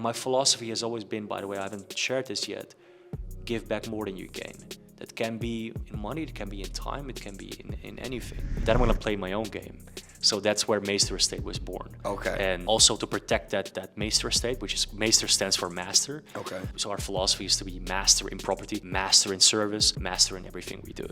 My philosophy has always been, by the way, I haven't shared this yet, give back more than you gain. That can be in money, it can be in time, it can be in anything. Then I'm gonna play my own game. So that's where Meester Estate was born. Okay. And also to protect that Meester Estate, which is, Meester stands for master. Okay. So our philosophy is to be master in property, master in service, master in everything we do.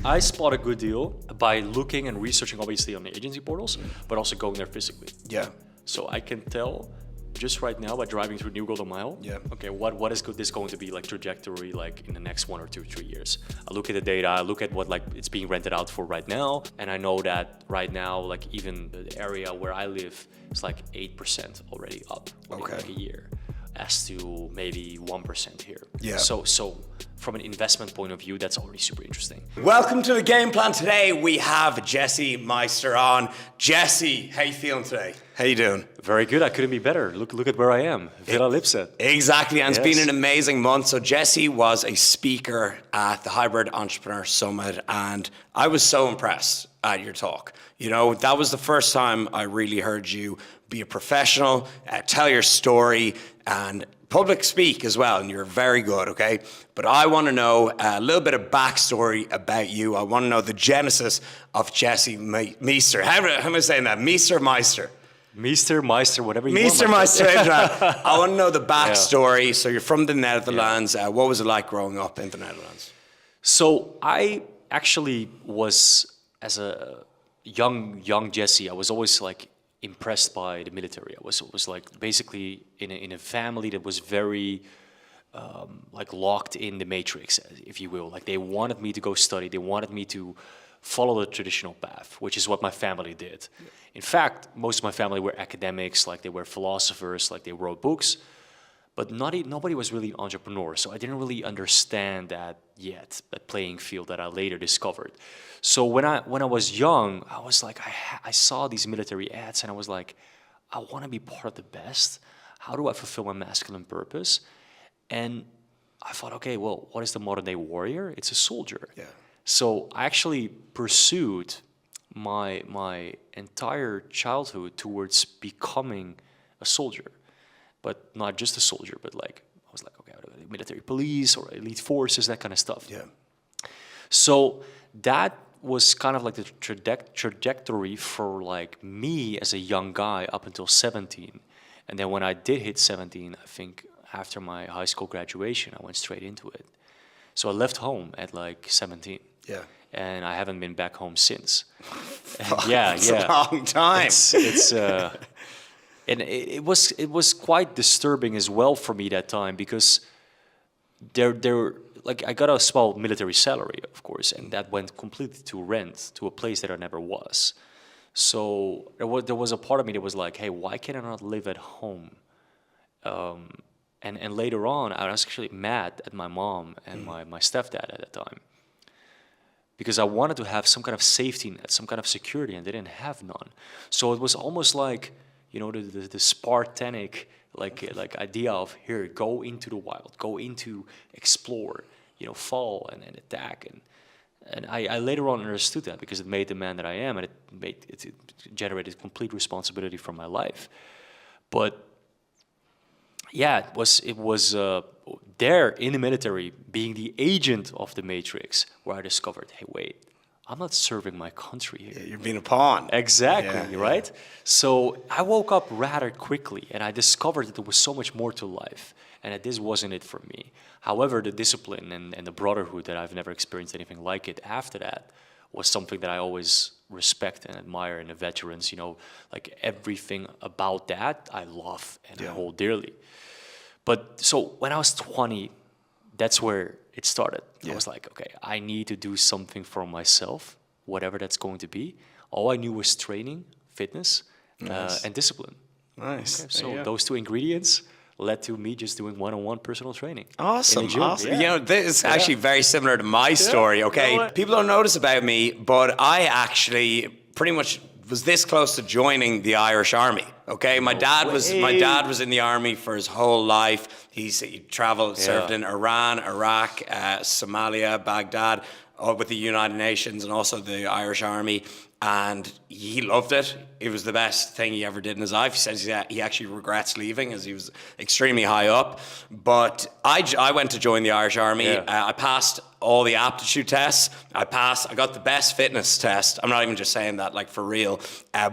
I spot a good deal by looking and researching obviously on the agency portals, but also going there physically. Yeah. So I can tell just right now by driving through New Golden Mile, yeah. Okay, what is this going to be like trajectory like in the next 1 or 2, 3 years? I look at the data, I look at what like it's being rented out for right now, and I know that right now, like even the area where I live is like 8% already up within like a year, as to maybe 1% here. Yeah. So from an investment point of view, that's already super interesting. Welcome to the game plan. Today we have Jesse Meester on. Jesse, how you feeling today? How you doing? Very good. I couldn't be better. Look at where I am. Villa Lipset. Exactly, and it's been an amazing month. So Jesse was a speaker at the Hybrid Entrepreneur Summit, and I was so impressed at your talk. You know, that was the first time I really heard you be a professional, tell your story, and public speak as well, and you're very good, okay? But I want to know a little bit of backstory about you. I want to know the genesis of Jesse Meester. How am I saying that? Meester, Meister? Meester, Meister, whatever you Meester, want. Meister. I want to know the backstory. So you're from the Netherlands. What was it like growing up in the Netherlands? So I actually was, as a young Jesse, I was always like impressed by the military. I was like basically in a family that was very like locked in the matrix, if you will. Like they wanted me to go study. They wanted me to follow the traditional path, which is what my family did. Yeah. In fact, most of my family were academics, like they were philosophers, like they wrote books, but nobody was really an entrepreneur. So I didn't really understand that yet, that playing field that I later discovered. So when I was young, I was like, I saw these military ads and I was like, I want to be part of the best. How do I fulfill my masculine purpose? And I thought, okay, well, what is the modern day warrior? It's a soldier. Yeah. So I actually pursued my entire childhood towards becoming a soldier, but not just a soldier, but like I was like, okay, military police or elite forces, that kind of stuff. Yeah. So that was kind of like the trajectory for like me as a young guy up until 17, and then when I did hit 17, I think after my high school graduation, I went straight into it. So I left home at like 17. Yeah. And I haven't been back home since. It's a long time. And it was quite disturbing as well for me that time, because there like I got a small military salary, of course, and that went completely to rent to a place that I never was. So there was a part of me that was like, hey, why can I not live at home? And later on, I was actually mad at my mom and my stepdad at that time, because I wanted to have some kind of safety net, some kind of security, and they didn't have none. So it was almost like, you know, the Spartanic like idea of, here, go into the wild, go into explore, you know, fall and attack. And I later on understood that, because it made the man that I am, and it generated complete responsibility for my life. But yeah, it was there in the military, being the agent of the Matrix, where I discovered, hey, wait, I'm not serving my country here. Yeah, you're being a pawn. Exactly, right? So I woke up rather quickly, and I discovered that there was so much more to life, and that this wasn't it for me. However, the discipline and the brotherhood that I've never experienced anything like it after that was something that I always respect and admire in the veterans. You know, like everything about that I love and I hold dearly. But so when I was 20, that's where it started. Yeah. I was like, okay, I need to do something for myself, whatever that's going to be. All I knew was training, fitness, and discipline. Nice. Okay, so those two ingredients led to me just doing one-on-one personal training. Awesome, awesome. Yeah. You know, this is actually very similar to my story, okay? No, people don't notice about me, but I actually pretty much was this close to joining the Irish Army. Okay, my dad was in the army for his whole life. He traveled, served in Iran, Iraq, Somalia, Baghdad, with the United Nations, and also the Irish Army. and he loved it. It was the best thing he ever did in his life. He says he actually regrets leaving as he was extremely high up. But I went to join the Irish Army. Yeah. I passed all the aptitude tests. I got the best fitness test. I'm not even just saying that, like, for real.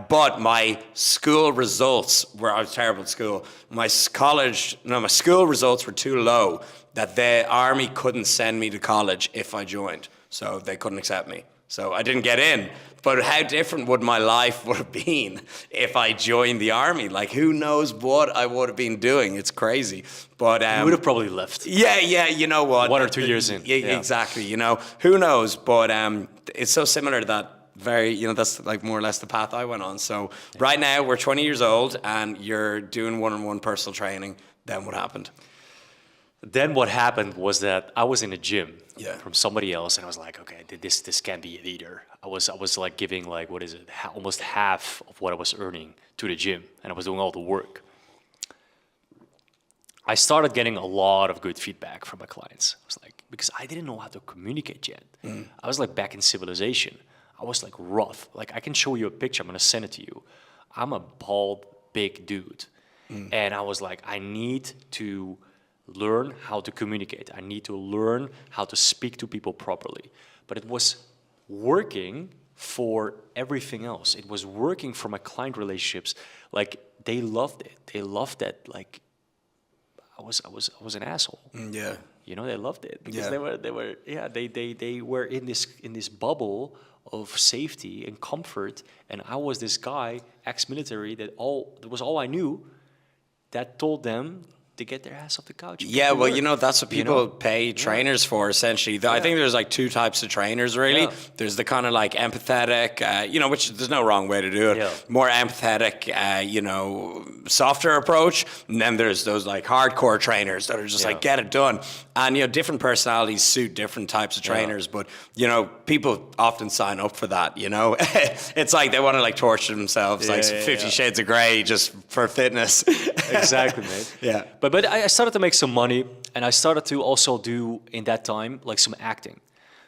But my school results I was terrible at school. My school results were too low that the Army couldn't send me to college if I joined. So they couldn't accept me. So I didn't get in. But how different would my life would have been if I joined the Army? Like, who knows what I would have been doing? It's crazy. But You would have probably left. yeah, you know what? 1 or 2 years in. Yeah, exactly. You know, who knows? But it's so similar to that. That's like more or less the path I went on. So right now we're 20 years old, and you're doing one-on-one personal training. Then what happened? Then what happened was that I was in a gym Yeah. from somebody else, and I was like, okay, this can't be it either. I was like giving, like, what is it, almost half of what I was earning to the gym, and I was doing all the work. I started getting a lot of good feedback from my clients. I was like, because I didn't know how to communicate yet. I was like back in civilization. I was like rough. Like, I can show you a picture. I'm gonna send it to you. I'm a bald, big dude, and I was like, I need to learn how to communicate. I need to learn how to speak to people properly. But it was working for everything else. It was working for my client relationships. Like, they loved it. They loved that. Like, I was an asshole. Yeah. You know, they loved it because Yeah. they were in this bubble of safety and comfort, and I was this guy, ex-military, that was all I knew, that told them to get their ass off the couch. Yeah, well, that's what people pay trainers for, essentially. I think there's like two types of trainers, really. Yeah. There's the kind of like empathetic, which there's no wrong way to do it. Yeah. More empathetic, softer approach. And then there's those like hardcore trainers that are just like, get it done. And, different personalities suit different types of trainers. But, people often sign up for that, It's like they want to like torture themselves, like 50 Shades of Grey just for fitness. Exactly, mate. Yeah. But I started to make some money, and I started to also do, in that time, like, some acting.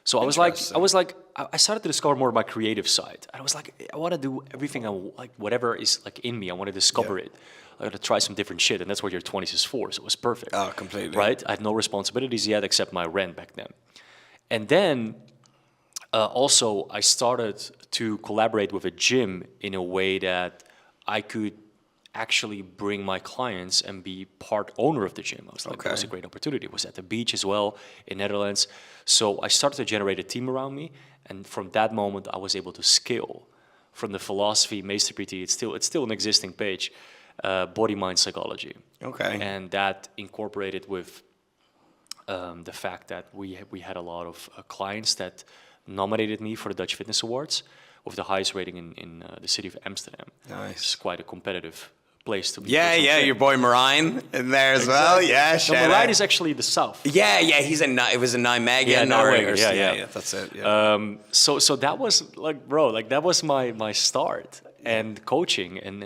So I started to discover more of my creative side. And I was like, I want to do everything, whatever is like in me, I want to discover it. I got to try some different shit, and that's what your 20s is for. So it was perfect. Oh, completely. Right? I had no responsibilities yet except my rent back then. And then also I started to collaborate with a gym in a way that I could actually bring my clients and be part owner of the gym. I was like, that was a great opportunity. It was at the beach as well in Netherlands. So I started to generate a team around me, and from that moment I was able to scale from the philosophy, Meester PT, it's still an existing page, body, mind, psychology. Okay. And that incorporated with the fact that we had a lot of clients that nominated me for the Dutch Fitness Awards with the highest rating in the city of Amsterdam. Nice. It's quite a competitive place to be. Yeah, your boy Marijn in there as well. Yeah, No, Marijn is actually the south. Yeah, it was a Nijmegen. Yeah, Nijmegen, Yeah, that's it. Yeah. So that was like, bro, like that was my start and coaching, and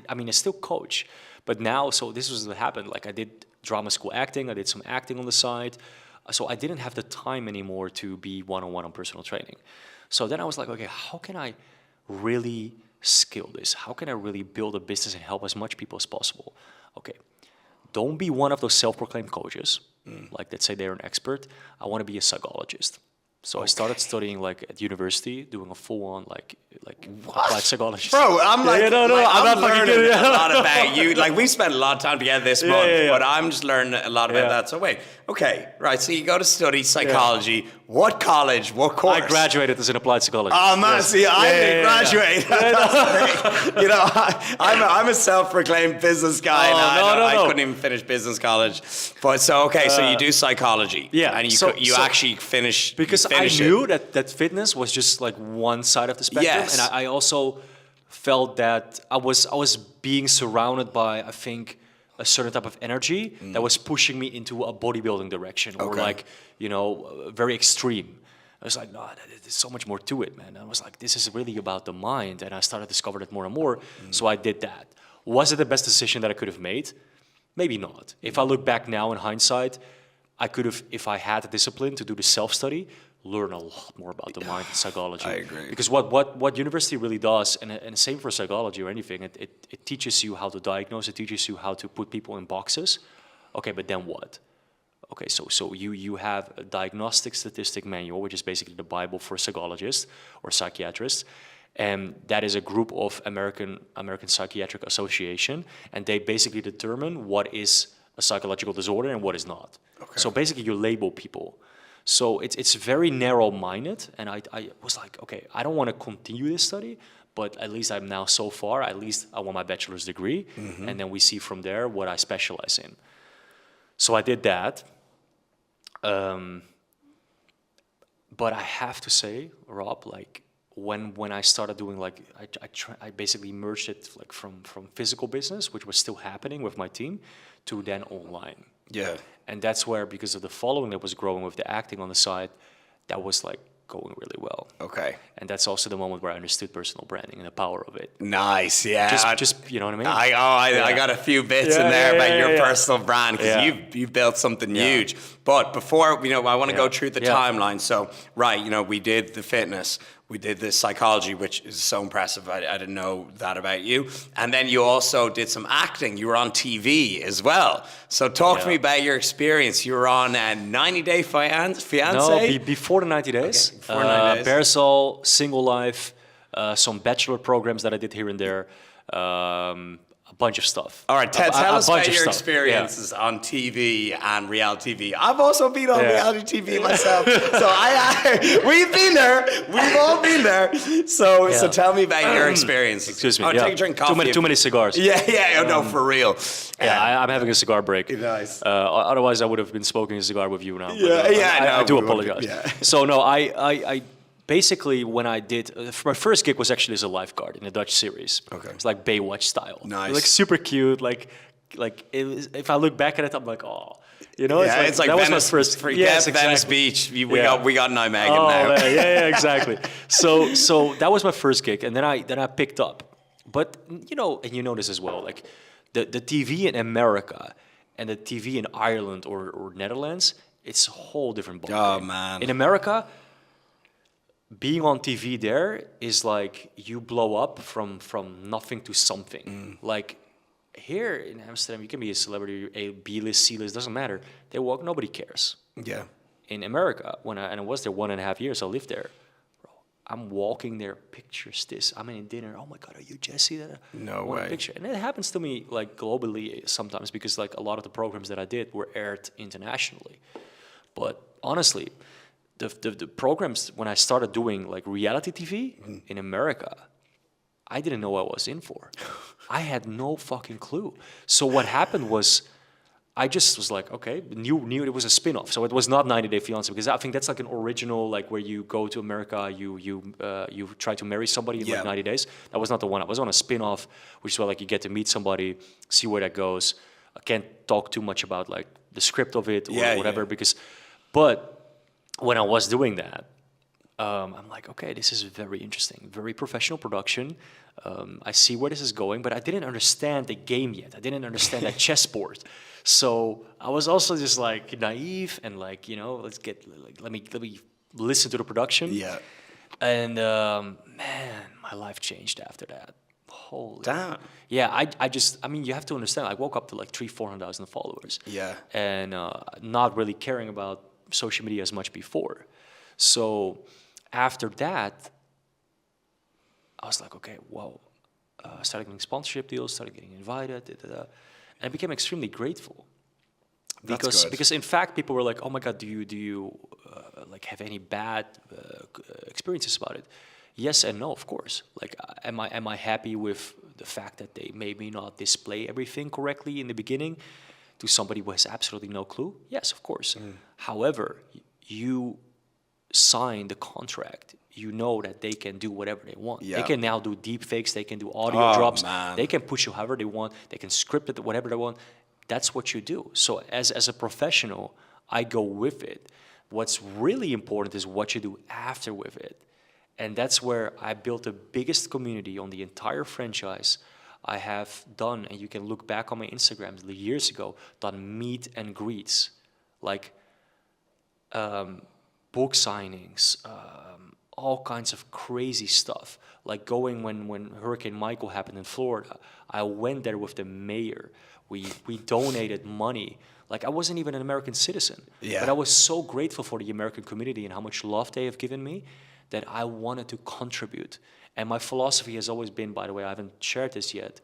I still coach, but now, so this was what happened. Like, I did drama school acting, I did some acting on the side, so I didn't have the time anymore to be one-on-one on personal training. So then I was like, okay, how can I really scale this? How can I really build a business and help as much people as possible? Okay, don't be one of those self-proclaimed coaches, like that say they're an expert. I want to be a psychologist. So I started studying like at university, doing a full-on like applied psychologist. Bro, I'm like, no, I'm not learning kidding. a lot about you. Like, we spent a lot of time together this month, but I'm just learning a lot about that. So wait, okay, right. So you go to study psychology. Yeah. What college? What course? I graduated as an applied psychologist. Oh man, see, I didn't graduate. I'm a self-proclaimed business guy. I couldn't even finish business college. But so you do psychology. Yeah, and you actually finish because I knew that fitness was just like one side of the spectrum, and I also felt that I was being surrounded by, I think, a certain type of energy that was pushing me into a bodybuilding direction, or like, very extreme. I was like, no, there's so much more to it, man. And I was like, this is really about the mind, and I started to discover it more and more. So I did that. Was it the best decision that I could have made? Maybe not. If I look back now in hindsight, I could have, if I had the discipline to do the self-study, learn a lot more about the mind and psychology. I agree. Because what university really does, and same for psychology or anything, it teaches you how to diagnose, it teaches you how to put people in boxes. Okay, but then what? Okay, so you have a diagnostic statistic manual, which is basically the Bible for psychologists or psychiatrists. And that is a group of American Psychiatric Association, and they basically determine what is a psychological disorder and what is not. Okay. So basically you label people. So it's very narrow-minded, and I was like, okay, I don't want to continue this study, but at least I'm now so far, at least I want my bachelor's degree, and then we see from there what I specialize in. So I did that. But I have to say, Rob, like, when I started doing, like, I basically merged it, like, from physical business, which was still happening with my team, to then online. Yeah. And that's where, because of the following that was growing with the acting on the side, that was, like, going really well. Okay. And that's also the moment where I understood personal branding and the power of it. Nice, yeah. Just you know what I mean? I got a few bits in there about your personal brand, because you've built something huge. But before, I want to go through the timeline. So, right, we did the fitness, we did the psychology, which is so impressive. I didn't know that about you. And then you also did some acting. You were on TV as well. So talk to me about your experience. You were on 90 Day Fiancé? No, before the 90 days. Okay, before 90 days. Bearsall, Single Life, some bachelor programs that I did here and there. A bunch of stuff. All right, tell us about your experiences on TV and reality TV. I've also been on reality TV myself, so we've been there. We've all been there. So tell me about your experience. Excuse me. Take a drink of coffee. Too many cigars. No, for real. I'm having a cigar break. Nice. Otherwise, I would have been smoking a cigar with you now. I do apologize. So no, I basically, when I did, my first gig was actually as a lifeguard in a Dutch series. Okay. It's like Baywatch style. Nice. Like super cute. Like it was, if I look back at it, I'm like, oh. It's like that Venice, was my first. Yes, exactly. Venice Beach. We got Nijmegen now. Exactly. So that was my first gig, and then I picked up. But and you know this as well. Like the TV in America and the TV in Ireland or Netherlands, it's a whole different ballgame. Oh man. In America, being on TV there is like you blow up from nothing to something. Like here in Amsterdam, you can be a celebrity, A, B-list, C-list, doesn't matter. They walk, nobody cares. Yeah. In America, I was there 1.5 years, I lived there. Bro, I'm walking there, pictures this. I'm in dinner. Oh my God, are you Jesse? No way. Picture. And it happens to me like globally sometimes because like a lot of the programs that I did were aired internationally. But honestly, the programs, when I started doing like reality TV in America, I didn't know what I was in for. I had no fucking clue. So what happened was, I just was like, okay, knew it was a spin-off. So it was not 90 Day Fiancé, because I think that's like an original, like where you go to America, you try to marry somebody in like 90 days. That was not the one. I was on a spin-off, which is where like you get to meet somebody, see where that goes. I can't talk too much about like the script of it or whatever, but when I was doing that, I'm like, okay, this is very interesting, very professional production. I see where this is going, but I didn't understand the game yet. I didn't understand that chessboard. So I was also just like naive and like, let me listen to the production. Yeah. And man, my life changed after that. Holy damn. Yeah, I mean, you have to understand, I woke up to like 300,000-400,000 followers. Yeah. And not really caring about social media as much before. So after that, I was like, okay, whoa. I started getting sponsorship deals, started getting invited, and I became extremely grateful. Because in fact, people were like, oh my God, do you like have any bad experiences about it? Yes and no, of course. Like, am I happy with the fact that they maybe not display everything correctly in the beginning to somebody who has absolutely no clue? Yes, of course. However, you sign the contract. You know that they can do whatever they want. Yeah. They can now do deep fakes. They can do audio drops. Man. They can push you however they want. They can script it whatever they want. That's what you do. So as a professional, I go with it. What's really important is what you do after with it. And that's where I built the biggest community on the entire franchise. I have done, and you can look back on my Instagram years ago, done meet and greets. Like, book signings, all kinds of crazy stuff. Like going when Hurricane Michael happened in Florida, I went there with the mayor. We donated money. Like I wasn't even an American citizen, but I was so grateful for the American community and how much love they have given me that I wanted to contribute. And my philosophy has always been, by the way, I haven't shared this yet,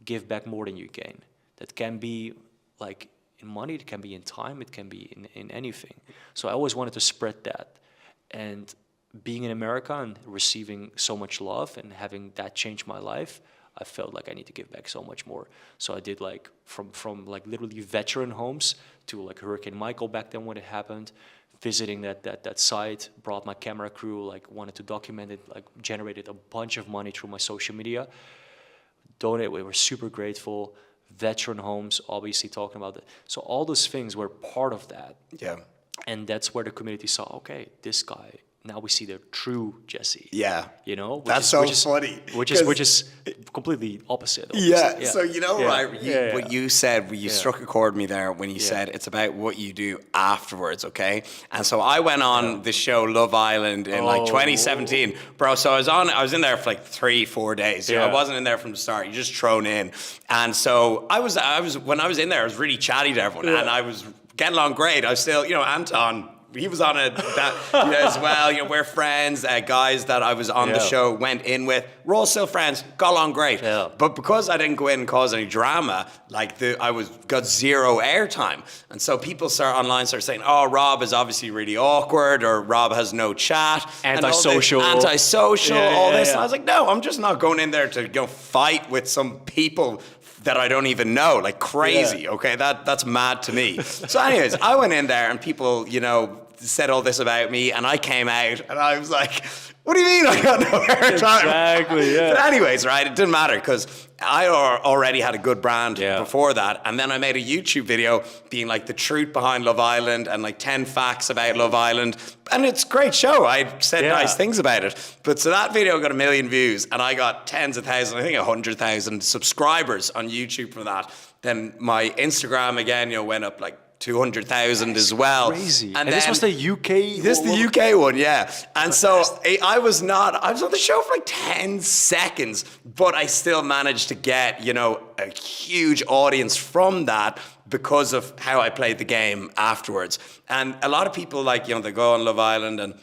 give back more than you gain. That can be like in money, it can be in time, it can be in anything. So I always wanted to spread that. And being in America and receiving so much love and having that change my life, I felt like I need to give back so much more. So I did like from like literally veteran homes to like Hurricane Michael back then when it happened, visiting that site, brought my camera crew, like wanted to document it, like generated a bunch of money through my social media. We were super grateful. Veteran homes, obviously talking about that. So all those things were part of that. Yeah. And that's where the community saw, okay, this guy, now we see the true Jesse. Yeah. You know? That's so funny. Which is completely opposite. Yeah. So, you know, right, what you said, you Yeah. struck a chord with me there when you said it's about what you do afterwards, okay? And so I went on the show Love Island in like 2017. Bro, so I was in there for like 3-4 days. You know, I wasn't in there from the start. You just thrown in. And so I was when I was in there, I was really chatty to everyone and I was getting along great. I was still, you know, Anton, he was on it as well. You know, we're friends. Guys that I was on the show went in with. We're all still friends. Got along great. Yeah. But because I didn't go in and cause any drama, like got zero airtime, and so people online start saying, "Oh, Rob is obviously really awkward," or "Rob has no chat." Antisocial. All this. And I was like, "No, I'm just not going in there to go fight with some people that I don't even know, like crazy, okay? That's mad to me." So anyways, I went in there and people, you know, said all this about me and I came out and I was like, what do you mean I got no airtime? Exactly, yeah. But anyways, right, it didn't matter because I already had a good brand before that. And then I made a YouTube video being like the truth behind Love Island and like 10 facts about Love Island. And it's a great show. I said nice things about it. But so that video got 1 million views and I got tens of thousands, I think 100,000 subscribers on YouTube for that. Then my Instagram again, you know, went up like 200,000 as well. Crazy. And this was the UK? This is the UK one, yeah. And so I was on the show for like 10 seconds, but I still managed to get, you know, a huge audience from that because of how I played the game afterwards. And a lot of people, like, you know, they go on Love Island and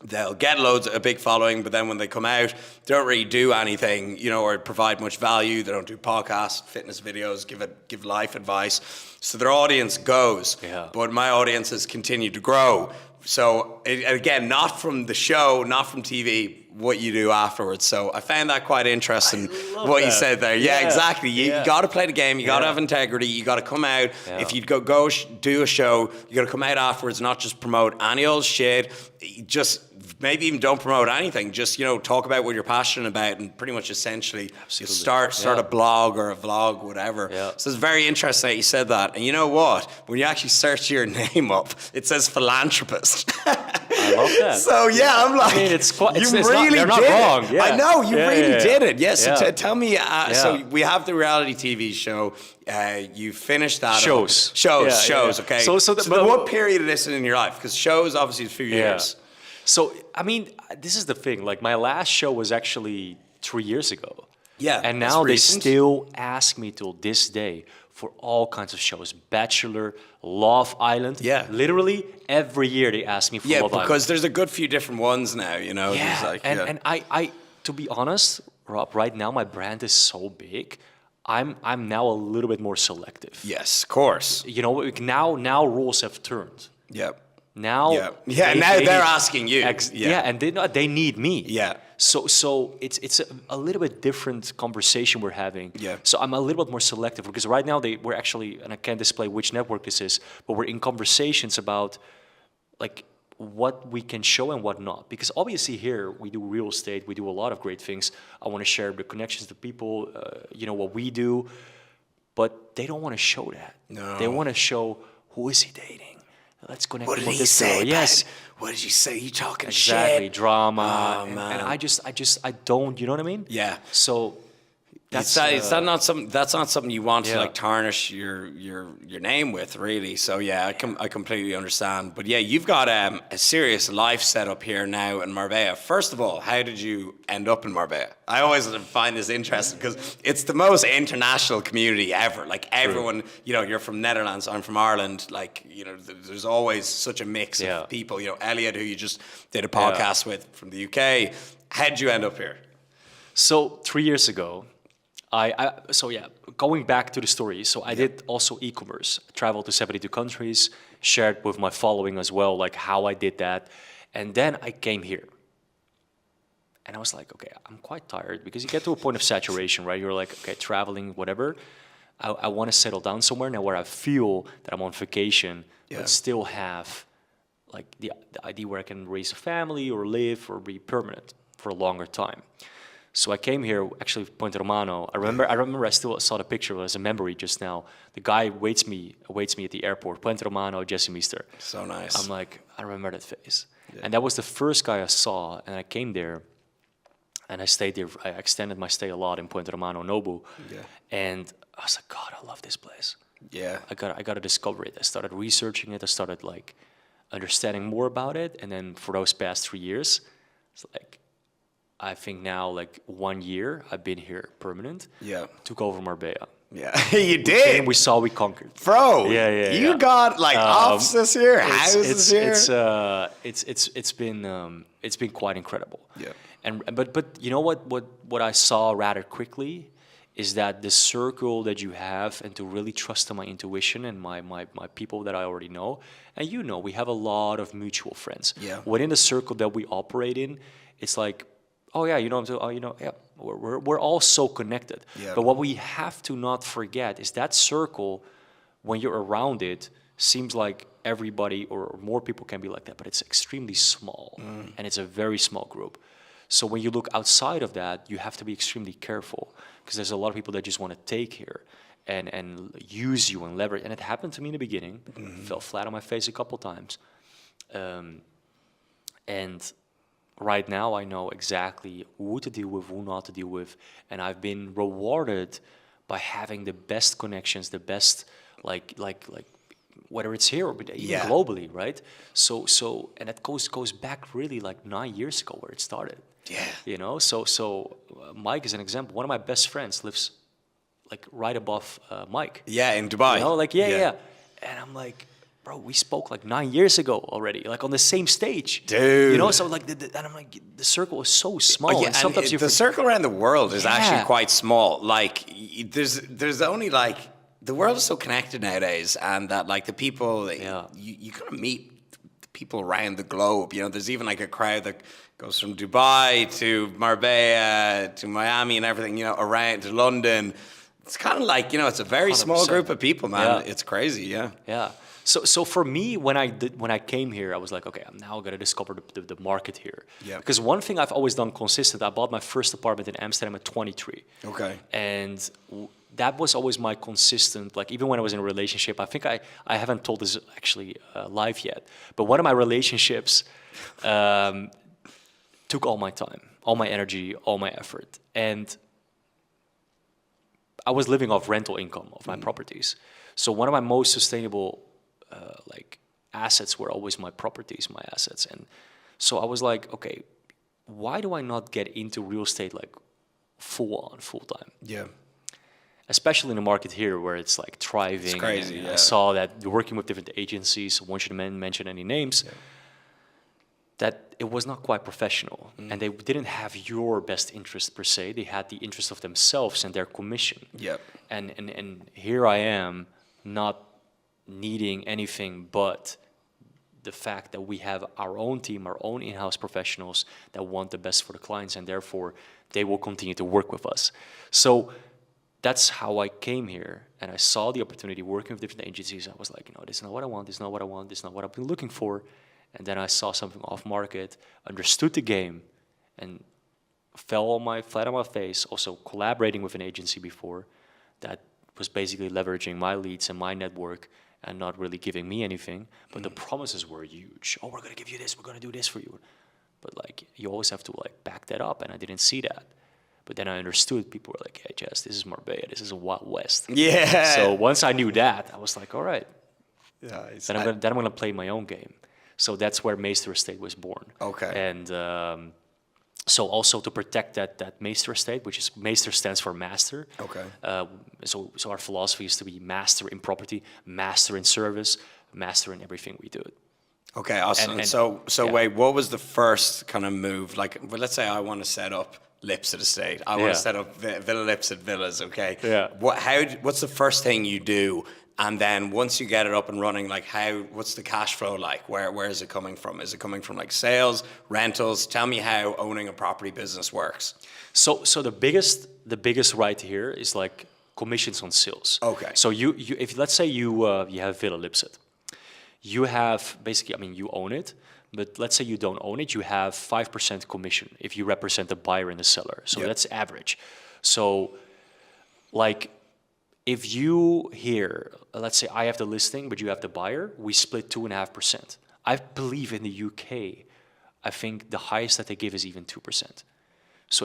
they'll get a big following, but then when they come out, they don't really do anything, you know, or provide much value. They don't do podcasts, fitness videos, give life advice. So their audience goes. Yeah. But my audience has continued to grow. So again, not from the show, not from TV, what you do afterwards. So I found that quite interesting, what you said there. Yeah, exactly. You got to play the game. You got to have integrity. You got to come out. Yeah. If you go do a show, you got to come out afterwards, not just promote any old shit. Just maybe even don't promote anything. Just, you know, talk about what you're passionate about and pretty much essentially start a blog or a vlog, whatever. Yeah. So it's very interesting that you said that. And you know what? When you actually search your name up, it says philanthropist. I love that. So yeah, I'm like, I mean, they're not wrong. Yeah. I know, you really did it. Yes. Yeah. So tell me, so we have the reality TV show. You finished that. Shows. Okay. So what period of this in your life? Because shows obviously a few years. So, I mean, this is the thing. Like, my last show was actually 3 years ago. Yeah. And now they still ask me till this day for all kinds of shows. Bachelor, Love Island. Yeah. Literally every year they ask me for Love Island. Yeah, because there's a good few different ones now, you know. Yeah. Like, and I, to be honest, Rob, right now my brand is so big. I'm now a little bit more selective. Yes, of course. You know, now roles have turned. Yep. Now, now they're asking you. And they need me. Yeah. So it's a little bit different conversation we're having. Yeah. So I'm a little bit more selective because right now we're actually, and I can't display which network this is, but we're in conversations about like what we can show and what not. Because obviously here we do real estate, we do a lot of great things. I want to share the connections to people, you know, what we do, but they don't want to show that. No. They want to show who is he dating. Let's connect with this say? girl. Yes. What did you say? You talking exactly. shit? Drama. Oh, man. And I don't, you know what I mean? Yeah. So Is that not something? That's not something you want to Yeah. like tarnish your name with, really. So yeah, I completely understand. But yeah, you've got a serious life set up here now in Marbella. First of all, how did you end up in Marbella? I always find this interesting because it's the most international community ever. Like everyone, you know, you're from Netherlands, I'm from Ireland. Like, you know, there's always such a mix Yeah. of people. You know, Elliot, who you just did a podcast with from the UK. How did you end up here? So 3 years ago, so yeah, going back to the story. So I did also e-commerce, traveled to 72 countries, shared with my following as well, like how I did that. And then I came here. And I was like, okay, I'm quite tired because you get to a point of saturation, right? You're like, okay, traveling, whatever. I want to settle down somewhere now where I feel that I'm on vacation, but still have like the idea where I can raise a family or live or be permanent for a longer time. So I came here, actually, Puente Romano. I remember I still saw the picture as a memory just now. The guy awaits me at the airport, Puente Romano, Jesse Meester. So nice. I'm like, I remember that face. Yeah. And that was the first guy I saw, and I came there, and I stayed there. I extended my stay a lot in Puente Romano, Nobu. Yeah. And I was like, God, I love this place. Yeah. I got to discover it. I started researching it. I started like understanding more about it. And then for those past 3 years, it's like, I think now like 1 year I've been here permanent. Yeah. Took over Marbella. Yeah, you did. And we saw we conquered. Bro, you got like offices here, houses here. It's been quite incredible. Yeah. But you know what I saw rather quickly is that the circle that you have, and to really trust in my intuition and my people that I already know, and you know, we have a lot of mutual friends. Yeah. Within the circle that we operate in, it's like, oh yeah, you know, yeah, we're all so connected. Yeah. But what we have to not forget is that circle, when you're around it, seems like everybody or more people can be like that, but it's extremely small, and it's a very small group. So when you look outside of that, you have to be extremely careful because there's a lot of people that just want to take here and use you and leverage. And it happened to me in the beginning. Fell flat on my face a couple times, and right now, I know exactly who to deal with, who not to deal with, and I've been rewarded by having the best connections, the best like whether it's here or even globally, right? So and it goes back really like 9 years ago where it started. Yeah, you know. So Mike is an example. One of my best friends lives like right above Mike. Yeah, in Dubai. You know, like yeah. And I'm like, bro, we spoke like 9 years ago already, like on the same stage. Dude. You know, so like, and I'm like, the circle is so small. And sometimes the circle around the world is actually quite small. Like, there's only like, the world is so connected nowadays, and that like the people, you kind of meet people around the globe. You know, there's even like a crowd that goes from Dubai to Marbella to Miami and everything, you know, around to London. It's kind of like, you know, it's a very 100%. Small group of people, man. Yeah. It's crazy, Yeah. So for me, when I came here, I was like, okay, I'm now gonna discover the market here. Yeah. Because one thing I've always done consistent, I bought my first apartment in Amsterdam at 23. Okay. And that was always my consistent, like even when I was in a relationship, I think I haven't told this actually live yet, but one of my relationships took all my time, all my energy, all my effort. And I was living off rental income of my properties. So one of my most sustainable like assets were always my properties, my assets. And so I was like, okay, why do I not get into real estate like full time? Yeah. Especially in the market here where it's like thriving. It's crazy, yeah. I saw that you're working with different agencies, I want you to mention any names, that it was not quite professional. And they didn't have your best interest per se. They had the interest of themselves and their commission. Yep. And here I am, not needing anything but the fact that we have our own team, our own in-house professionals that want the best for the clients, and therefore they will continue to work with us. So that's how I came here, and I saw the opportunity working with different agencies. I was like, you know, this is not what I want, this is not what I want, this is not what I've been looking for. And then I saw something off market, understood the game, and fell flat on my face, also collaborating with an agency before that was basically leveraging my leads and my network and not really giving me anything. But the promises were huge. Oh, we're going to give you this, we're going to do this for you. But like, you always have to like back that up, and I didn't see that. But then I understood, people were like, hey, Jess, this is Marbella, this is a Wild West. Yeah. So once I knew that, I was like, all right, Yeah, then I'm gonna play my own game. So that's where Meester Estate was born. Okay. And so also to protect that Meester Estate, which is Meester stands for master. Okay. So our philosophy is to be master in property, master in service, master in everything we do. Okay, awesome. And so yeah. wait, what was the first kind of move? Like, well, let's say I want to set up Lipset Estate. I want Yeah. to set up Villa Lipset Villas. Okay. Yeah. What's the first thing you do? And then once you get it up and running, like what's the cash flow like? Where is it coming from? Is it coming from like sales, rentals? Tell me how owning a property business works. So the biggest right here is like commissions on sales. Okay. So you if let's say you have Villa Lipset, you have basically, I mean, you own it, but let's say you don't own it, you have 5% commission if you represent the buyer and the seller. So Yep. that's average. So like if you here, let's say I have the listing, but you have the buyer, we split 2.5%. I believe in the UK, I think the highest that they give is even 2%. So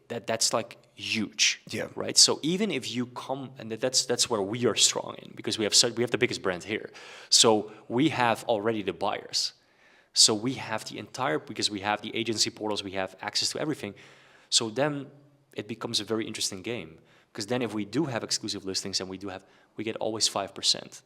that's like huge, Yeah. right? So even if you come, and that's where we are strong in, because we have the biggest brand here. So we have already the buyers. So we have the entire, because we have the agency portals, we have access to everything. So then it becomes a very interesting game, because then if we do have exclusive listings and we get always 5%.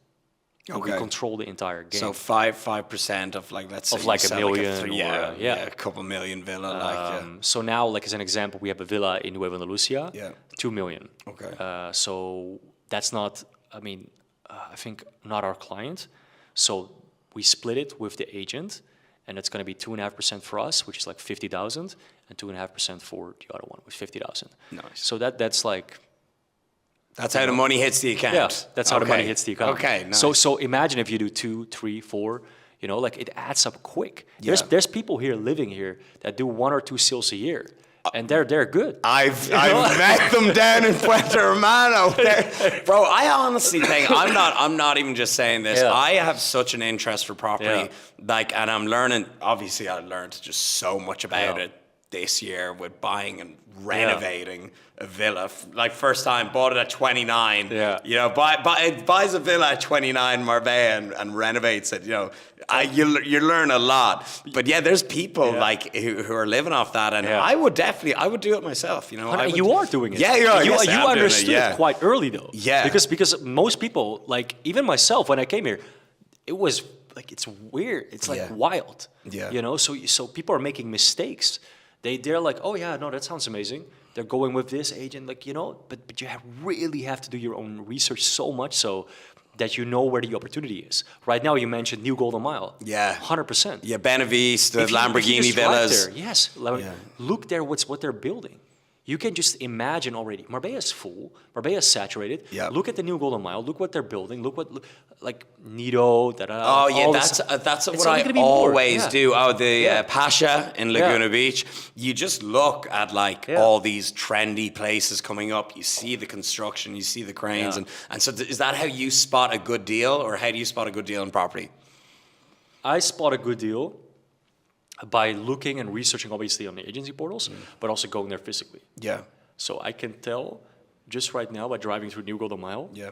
Okay. We control the entire game. So 5% of like, let's say Of you like a sell million yeah, or, yeah. a couple million villa. Like So now, like as an example, we have a villa in Nueva Andalusia, Yeah. 2 million. Okay. So that's not, I mean, I think not our client. So we split it with the agent, and it's going to be 2.5% for us, which is like 50,000, and 2.5% for the other one, with 50,000. Nice. So that's like. That's how the money hits the account. Yeah, that's how the money Okay. hits the account. Okay, nice. So imagine if you do 2, 3, 4, you know, like it adds up quick. Yeah. There's people here living here that do 1 or 2 sales a year, and they're good. I've met them down in Puerto Romano. Bro, I honestly think I'm not even just saying this. Yeah. I have such an interest for property. Yeah. Like, and I'm learning, obviously I learned just so much about Yeah. it this year with buying and renovating a villa. Like first time, bought it at 29. Yeah. You know, buys a villa at 29 Marbella and renovates it. You know, you learn a lot. But yeah, there's people like who are living off that, and Yeah. I would do it myself. You know, I would, You are doing it. Yeah, You yes, I am doing it, understood yeah. it quite early though. Yeah. Because most people, like even myself, when I came here, it was like it's weird. It's like Yeah. wild. Yeah. You know, so people are making mistakes. They're like, oh yeah, no, that sounds amazing. They're going with this agent, like, you know, but you really have to do your own research so much so that you know where the opportunity is. Right now, you mentioned New Golden Mile. Yeah. 100%. Yeah, Benavis, the If you Lamborghini just drive villas. there, yes. Look there, what they're building. You can just imagine already. Marbella is full. Marbella is saturated. Yeah. Look at the New Golden Mile. Look what they're building. Look like Nido. Oh yeah, that's what I always do. Oh, the Pasha in Laguna Beach. You just look at like all these trendy places coming up. You see the construction, you see the cranes, and so is that how you spot a good deal, or how do you spot a good deal in property? I spot a good deal by looking and researching, obviously, on the agency portals, but also going there physically. Yeah. So I can tell just right now by driving through New Golden Mile. Yeah.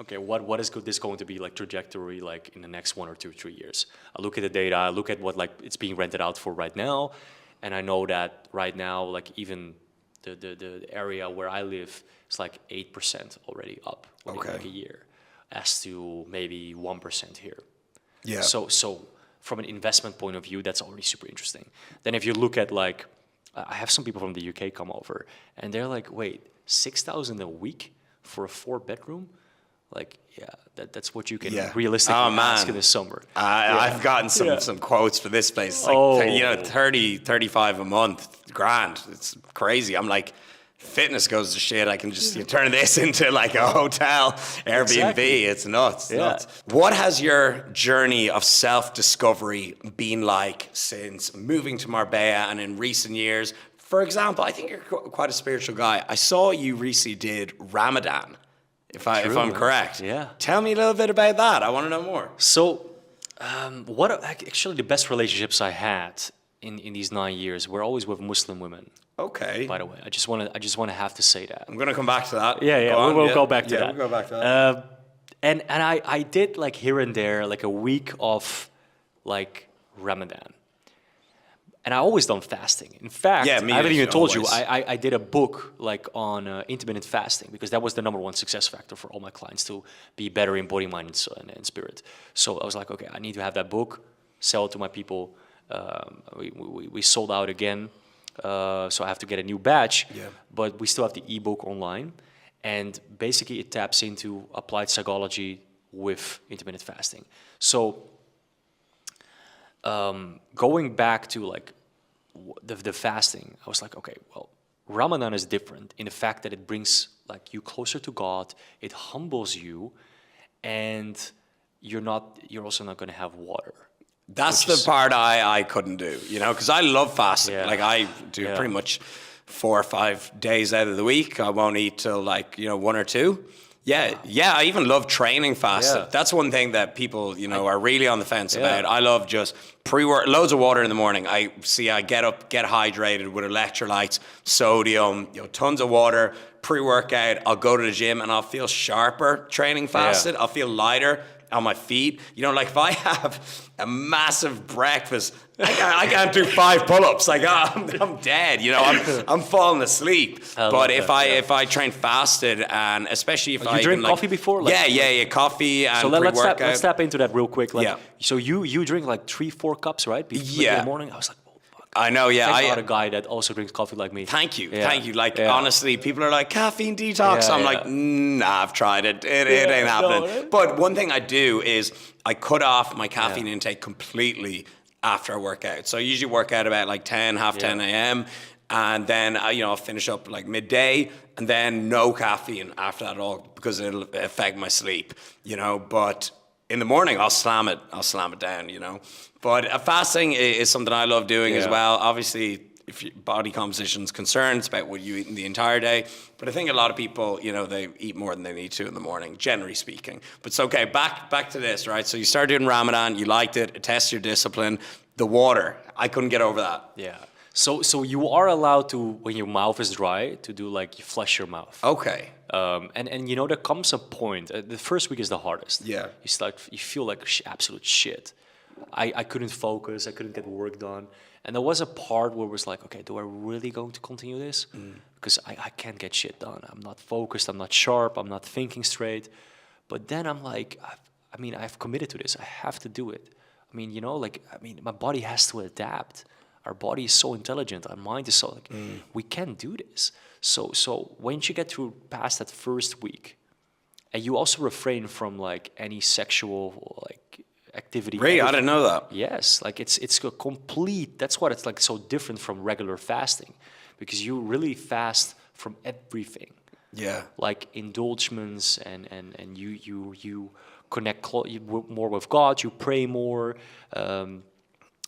Okay, what is this going to be like trajectory like in the next 1 or 2, 3 years? I look at the data, I look at what like it's being rented out for right now, and I know that right now like even the area where I live is like 8% already up within like a year, as to maybe 1% here. Yeah. So from an investment point of view, that's already super interesting. Then if you look at like, I have some people from the UK come over, and they're like, wait, 6,000 a week for a 4-bedroom? Like, yeah, that's what you can realistically ask in the summer. I've gotten some quotes for this place. It's like, 30, 35 a month, grand. It's crazy. I'm like, fitness goes to shit. I can just turn this into like a hotel, Airbnb. Exactly. It's nuts. Nuts. What has your journey of self-discovery been like since moving to Marbella and in recent years? For example, I think you're quite a spiritual guy. I saw you recently did Ramadan, if I'm correct. Yeah. Tell me a little bit about that. I want to know more. So, actually the best relationships I had in these 9 years were always with Muslim women. Okay. By the way, I just want to have to say that. I'm going to come back to that. Yeah, Go on, we'll go back to yeah, that. We'll go back to that. And I did like here and there like a week of like Ramadan. And I always done fasting. In fact, Yeah, me I haven't too, even told you, always. I did a book like on intermittent fasting because that was the number one success factor for all my clients to be better in body, mind, and spirit. So I was like, okay, I need to have that book, sell it to my people. We sold out again, so I have to get a new batch. Yeah. But we still have the ebook online. And basically it taps into applied psychology with intermittent fasting. So going back to like the fasting, I was like, okay, well, Ramadan is different in the fact that it brings like you closer to God, it humbles you, and you're also not going to have water. That's the part I couldn't do, you know, because I love fasting. Yeah. Like I do pretty much 4 or 5 days out of the week. I won't eat till like, 1 or 2. Yeah, I even love training fasted. Yeah. That's one thing that people, are really on the fence about. I love just pre-work, loads of water in the morning. I get up, get hydrated with electrolytes, sodium, tons of water, pre-workout. I'll go to the gym and I'll feel sharper training fasted. I'll feel lighter on my feet. Like if I have a massive breakfast, I can't do 5 pull-ups. Like I'm dead. I'm falling asleep. But if I train fasted, and especially if I drink coffee before? Like, yeah, coffee and so pre-workout. let's tap into that real quick. Like, Yeah. So you drink like 3-4 cups, right? Before in the morning. I was like, oh fuck. I know. Yeah, I'm not a guy that also drinks coffee like me. Thank you. Like, Yeah. honestly, people are like, caffeine detox. Yeah, I'm yeah. like, nah, I've tried it. It ain't happening. No. But one thing I do is I cut off my caffeine intake completely after I work out. So I usually work out about like 10, half 10 a.m. And then, I'll finish up like midday, and then no caffeine after that at all because it'll affect my sleep, But in the morning, I'll slam it down, But fasting is something I love doing as well. Obviously, if your body composition is concerned, it's about what you eat in the entire day. But I think a lot of people, they eat more than they need to in the morning, generally speaking. But it's okay, back to this, right? So you started doing Ramadan, you liked it tests your discipline. The water, I couldn't get over that. Yeah. So you are allowed to, when your mouth is dry, to do like you flush your mouth. Okay. And there comes a point. The first week is the hardest. Yeah. You feel like absolute shit. I couldn't focus. I couldn't get work done. And there was a part where it was like, okay, do I really going to continue this? Because I can't get shit done. I'm not focused. I'm not sharp. I'm not thinking straight. But then I'm like, I've committed to this. I have to do it. My body has to adapt. Our body is so intelligent. Our mind is so like, we can do this. So once you get through past that first week, and you also refrain from like any sexual like activity. Really? I didn't know that. Yes, like it's a complete. That's what it's like so different from regular fasting, because you really fast from everything. Yeah. Like indulgements and you connect more with God. You pray more.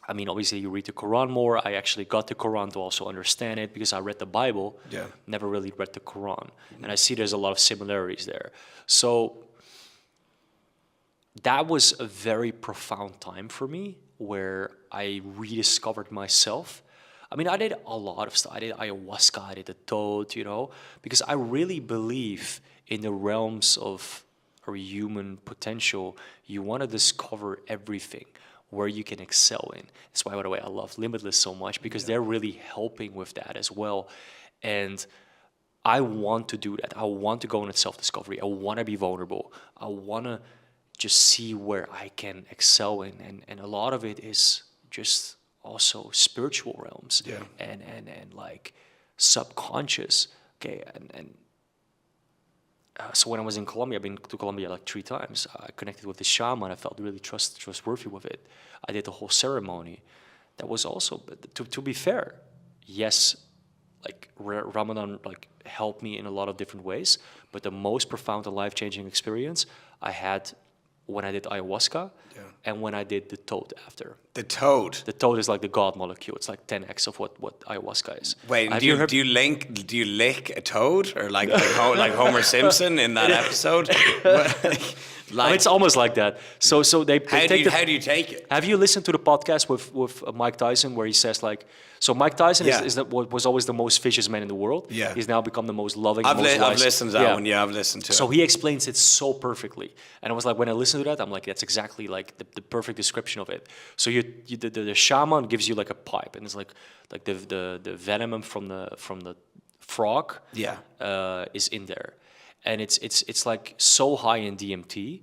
Obviously you read the Quran more. I actually got the Quran to also understand it because I read the Bible. Yeah. Never really read the Quran, and I see there's a lot of similarities there. So that was a very profound time for me where I rediscovered myself. I did a lot of stuff. I did ayahuasca, I did the toad, because I really believe in the realms of our human potential. You want to discover everything where you can excel in. That's why, by the way, I love Limitless so much, because they're really helping with that as well. And I want to do that. I want to go into self-discovery. I want to be vulnerable. I want to just see where I can excel in. And a lot of it is just also spiritual realms and like subconscious. Okay, so when I was in Colombia, I've been to Colombia like 3 times. I connected with the shaman. I felt really trustworthy with it. I did the whole ceremony. That was also, to be fair, yes, like Ramadan like helped me in a lot of different ways. But the most profound and life-changing experience I had when I did ayahuasca and when I did the toad after. The toad? The toad is like the God molecule. It's like 10x of what ayahuasca is. Wait, do you lick a toad? Or like Homer Simpson in that episode? Like, it's almost like that. So they take how do you take it? Have you listened to the podcast with Mike Tyson where he says like, so Mike Tyson Yeah. was always the most vicious man in the world. Yeah. He's now become the most loving. I've most wise. listened to that one. Yeah, I've listened to So it. he explains it so perfectly, and I was like, when I listened to that, I'm like, that's exactly like the perfect description of it. So the shaman gives you like a pipe, and it's like the venom from the frog is in there, and it's like so high in DMT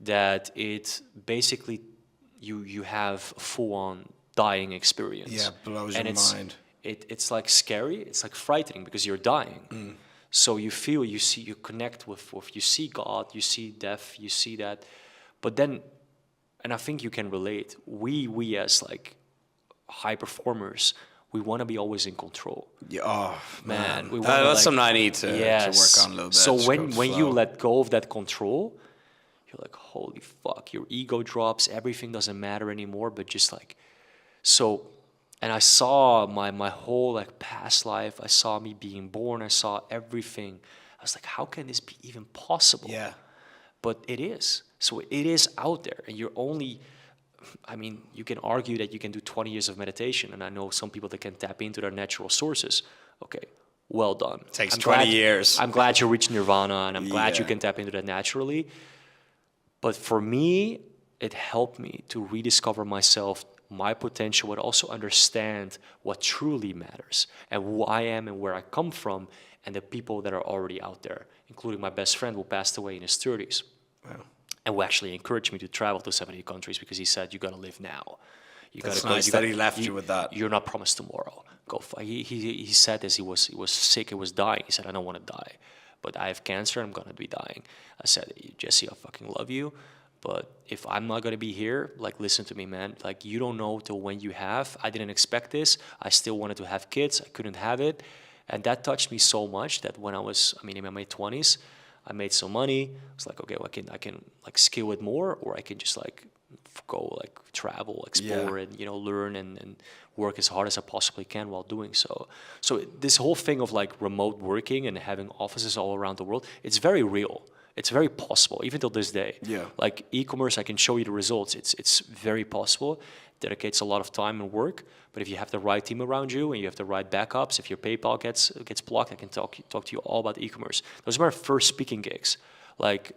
that it basically you have a full on dying experience. Yeah, blows and your mind. It's like scary. It's like frightening because you're dying. So you feel, you see, you connect with, you see God, you see death, you see that. But then, and I think you can relate, we as like high performers, we want to be always in control. Yeah, oh man, We wanna, that's something I need to work on a little bit. So Just when go you flow. let go of that control, you're like, holy fuck, your ego drops, everything doesn't matter anymore, but just like, so, and I saw my whole like past life, I saw me being born, I saw everything. I was like, how can this be even possible? Yeah. But it is. So it is out there, and you're only, I mean, you can argue that you can do 20 years of meditation, and I know some people that can tap into their natural sources. Okay, well done. It takes I'm 20 glad- years. I'm glad you reached nirvana, and I'm glad you Yeah. can tap into that naturally. But for me, it helped me to rediscover myself, my potential, but also understand what truly matters and who I am and where I come from and the people that are already out there, including my best friend who passed away in his 30s. Wow. And who actually encouraged me to travel to 70 countries because he said, you got to live now. That's nice that he left you with that. You're not promised tomorrow. Go fight. He said this, he was sick, he was dying. He said, I don't want to die, but I have cancer, I'm going to be dying. I said, Jesse, I fucking love you, but if I'm not going to be here, like, listen to me, man. Like, you don't know till when you have. I didn't expect this. I still wanted to have kids. I couldn't have it. And that touched me so much that when I was, in my mid-20s, I made some money. I was like, okay, well, I can like skill it more, or I can just like go like travel, explore, and learn and work as hard as I possibly can while doing so. So this whole thing of like remote working and having offices all around the world, it's very real. It's very possible, even till this day. Yeah. Like e-commerce, I can show you the results. It's very possible. Dedicates a lot of time and work. But if you have the right team around you and you have the right backups, if your PayPal gets blocked, I can talk to you all about e-commerce. Those were my first speaking gigs. Like,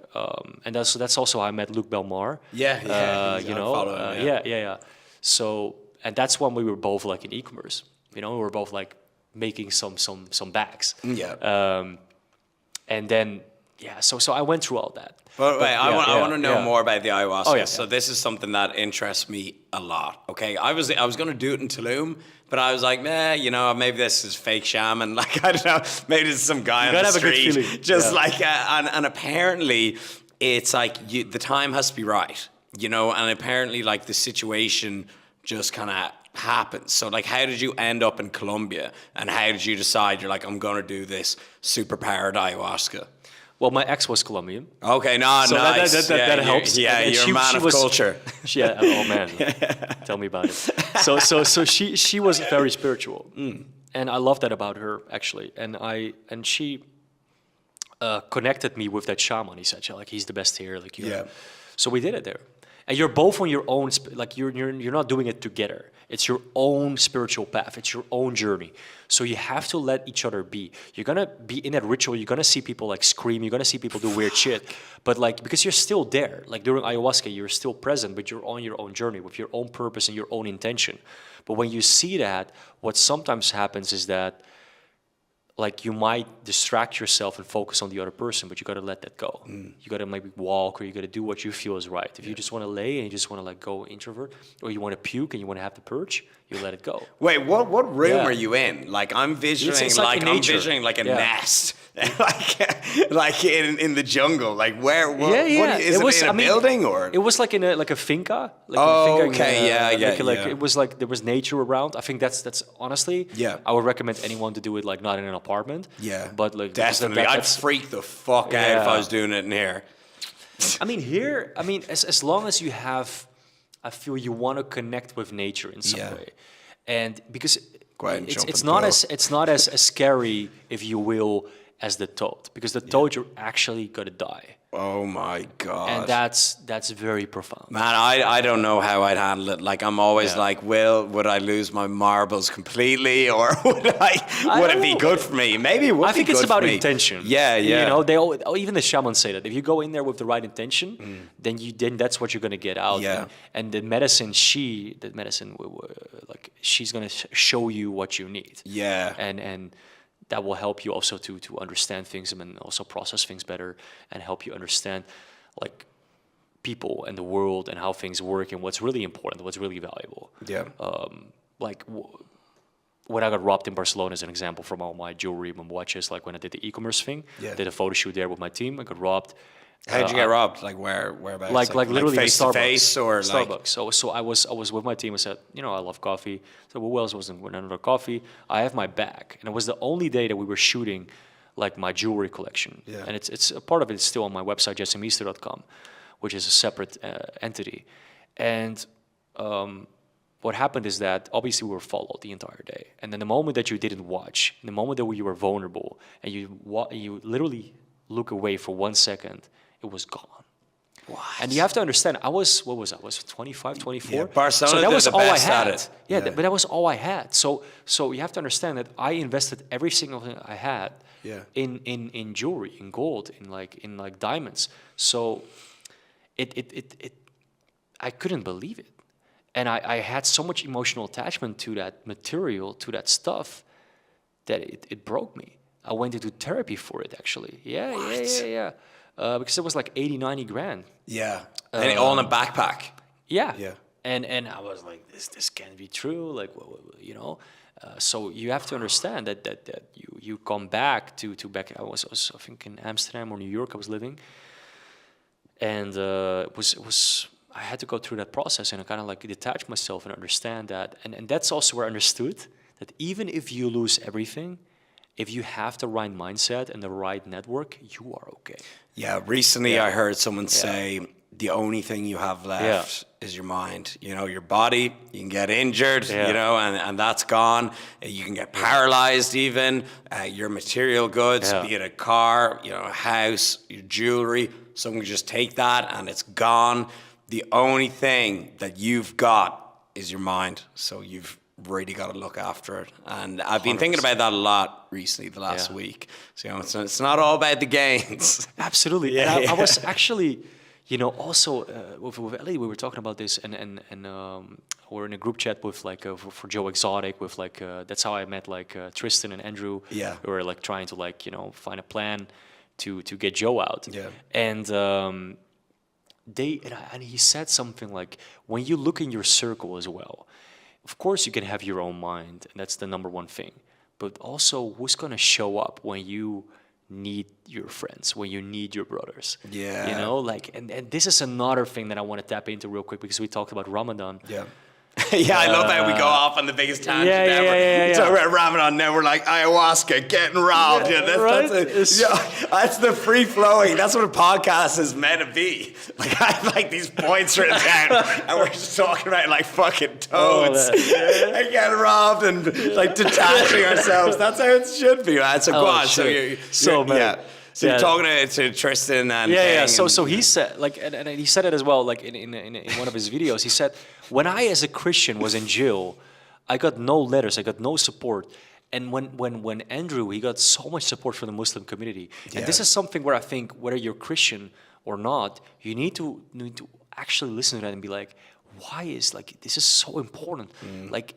and that's also how I met Luc Belmar. Yeah. Follow him, Yeah. So, and that's when we were both like in e-commerce. We were both like making some bags. Yeah. And then, so I went through all that. But wait, I want to know more about the ayahuasca. Oh, yeah, So this is something that interests me a lot. Okay, I was going to do it in Tulum, but I was like, maybe this is fake shaman. Like, I don't know, maybe this is some guy on the have a good street, feeling. just like, and apparently it's like the time has to be right, and apparently like the situation just kind of happens. So like, how did you end up in Colombia, and how did you decide you're like, I'm going to do this super powered ayahuasca? Well, my ex was Colombian. Okay, So nice. that helps. Yeah, And you're a man of culture. Oh man, tell me about it. So she was very spiritual, and I love that about her actually. And she connected me with that shaman. He said, like, he's the best here. Like, So we did it there, and you're both on your own. Like you're not doing it together. It's your own spiritual path. It's your own journey. So you have to let each other be. You're gonna be in that ritual. You're gonna see people like scream. You're gonna see people do weird shit. But like, because you're still there. Like during ayahuasca, you're still present, but you're on your own journey with your own purpose and your own intention. But when you see that, what sometimes happens is that, like, you might distract yourself and focus on the other person, but you got to let that go. You got to maybe walk, or you got to do what you feel is right. If you just want to lay and you just want to like go introvert, or you want to puke and you want to have the purge, you let it go. Wait, what room Yeah. are you in? Like, I'm visioning It's like in I'm nature. visioning like a Yeah. nest, like in the jungle. Like where? What, Yeah. What, is it in a building or? It was like in a finca. Like Oh, a finca, okay, yeah. It was like there was nature around. I think that's honestly. Yeah. I would recommend anyone to do it like not in an apartment. Yeah, But like because definitely, I'd freak the fuck out if I was doing it in here. Here, as long as you have, I feel you want to connect with nature in some way, and because Go ahead and jump it's in the not pool. it's not as scary, if you will, as the toad, because the toad you're actually gonna die. Oh my God. And that's very profound. Man, I don't know how I'd handle it. Like, I'm always Yeah. like, would I lose my marbles completely, or would it be good for me? Maybe it would. I think be it's good for about me. intention. Yeah, yeah. You know, even the shamans say that if you go in there with the right intention, then that's what you're gonna get out. Yeah. And the medicine, like she's gonna show you what you need. Yeah. And that will help you also to understand things and also process things better and help you understand like people and the world and how things work and what's really important, what's really valuable. Yeah. Like when I got robbed in Barcelona as an example from all my jewelry, my watches, like when I did the e-commerce thing, Yeah. did a photo shoot there with my team, I got robbed. How'd you get robbed? Like whereabouts? Like literally face in to Starbucks. face or like? Starbucks. So I was with my team. I said, you know, I love coffee. So who else wasn't with another coffee? I have my bag, and it was the only day that we were shooting, like my jewelry collection. Yeah. And it's a part of it is still on my website jessemeester.com, which is a separate entity. And what happened is that obviously we were followed the entire day, and then the moment that you didn't watch, the moment that you were vulnerable, and you literally look away for 1 second, it was gone. What? And you have to understand, I was 25, 24. Yeah, Barcelona so that did was the all best I had. at it. Yeah, Yeah. but that was all I had. So you have to understand that I invested every single thing I had Yeah. in jewelry, in gold, in like diamonds. So I couldn't believe it. And I had so much emotional attachment to that material, to that stuff, that it broke me. I went into therapy for it, actually. Yeah. Because it was like 80, 90 grand. Yeah. And all in a backpack. Yeah. Yeah. And I was like, this can't be true. Like, you know. So you have to understand that you come back to back. I was I think in Amsterdam or New York. I was living, and it was. I had to go through that process and I kind of like detach myself and understand that. And that's also where I understood that even if you lose everything, if you have the right mindset and the right network, you are okay. Yeah, recently I heard someone say the only thing you have left is your mind. You know, your body, you can get injured, you know, and that's gone. You can get paralyzed even. Your material goods, be it a car, you know, a house, your jewelry, someone can just take that and it's gone. The only thing that you've got is your mind. So you've really got to look after it. And I've been thinking about that a lot recently, the last week. So, you know, it's not all about the gains. Absolutely. And I was actually, you know, also with Ellie, we were talking about this, and we're in a group chat with like for Joe Exotic, with like that's how I met like Tristan and Andrew. Yeah. We were like trying to like, you know, find a plan to get Joe out. Yeah. And and he said something like, when you look in your circle as well, of course you can have your own mind, and that's the number one thing. But also, who's gonna show up when you need your friends, when you need your brothers? Yeah. You know, like, and this is another thing that I want to tap into real quick, because we talked about Ramadan. Yeah. Yeah, I love how we go off on the biggest tangent ever. Yeah. So we're Ramadan now, we're like ayahuasca, getting robbed. Yeah, That's the free flowing. That's what a podcast is meant to be. Like, I have like these points written down, and we're just talking about like fucking toads and getting robbed and like detaching ourselves. That's how it should be, man. So go on. So you're talking to Tristan and So he said, like, and he said it as well, like in one of his videos. He said, when I as a Christian was in jail, I got no letters, I got no support. And when Andrew, he got so much support from the Muslim community. And this is something where I think whether you're Christian or not, you need to actually listen to that and be like, why is like this is so important? Like,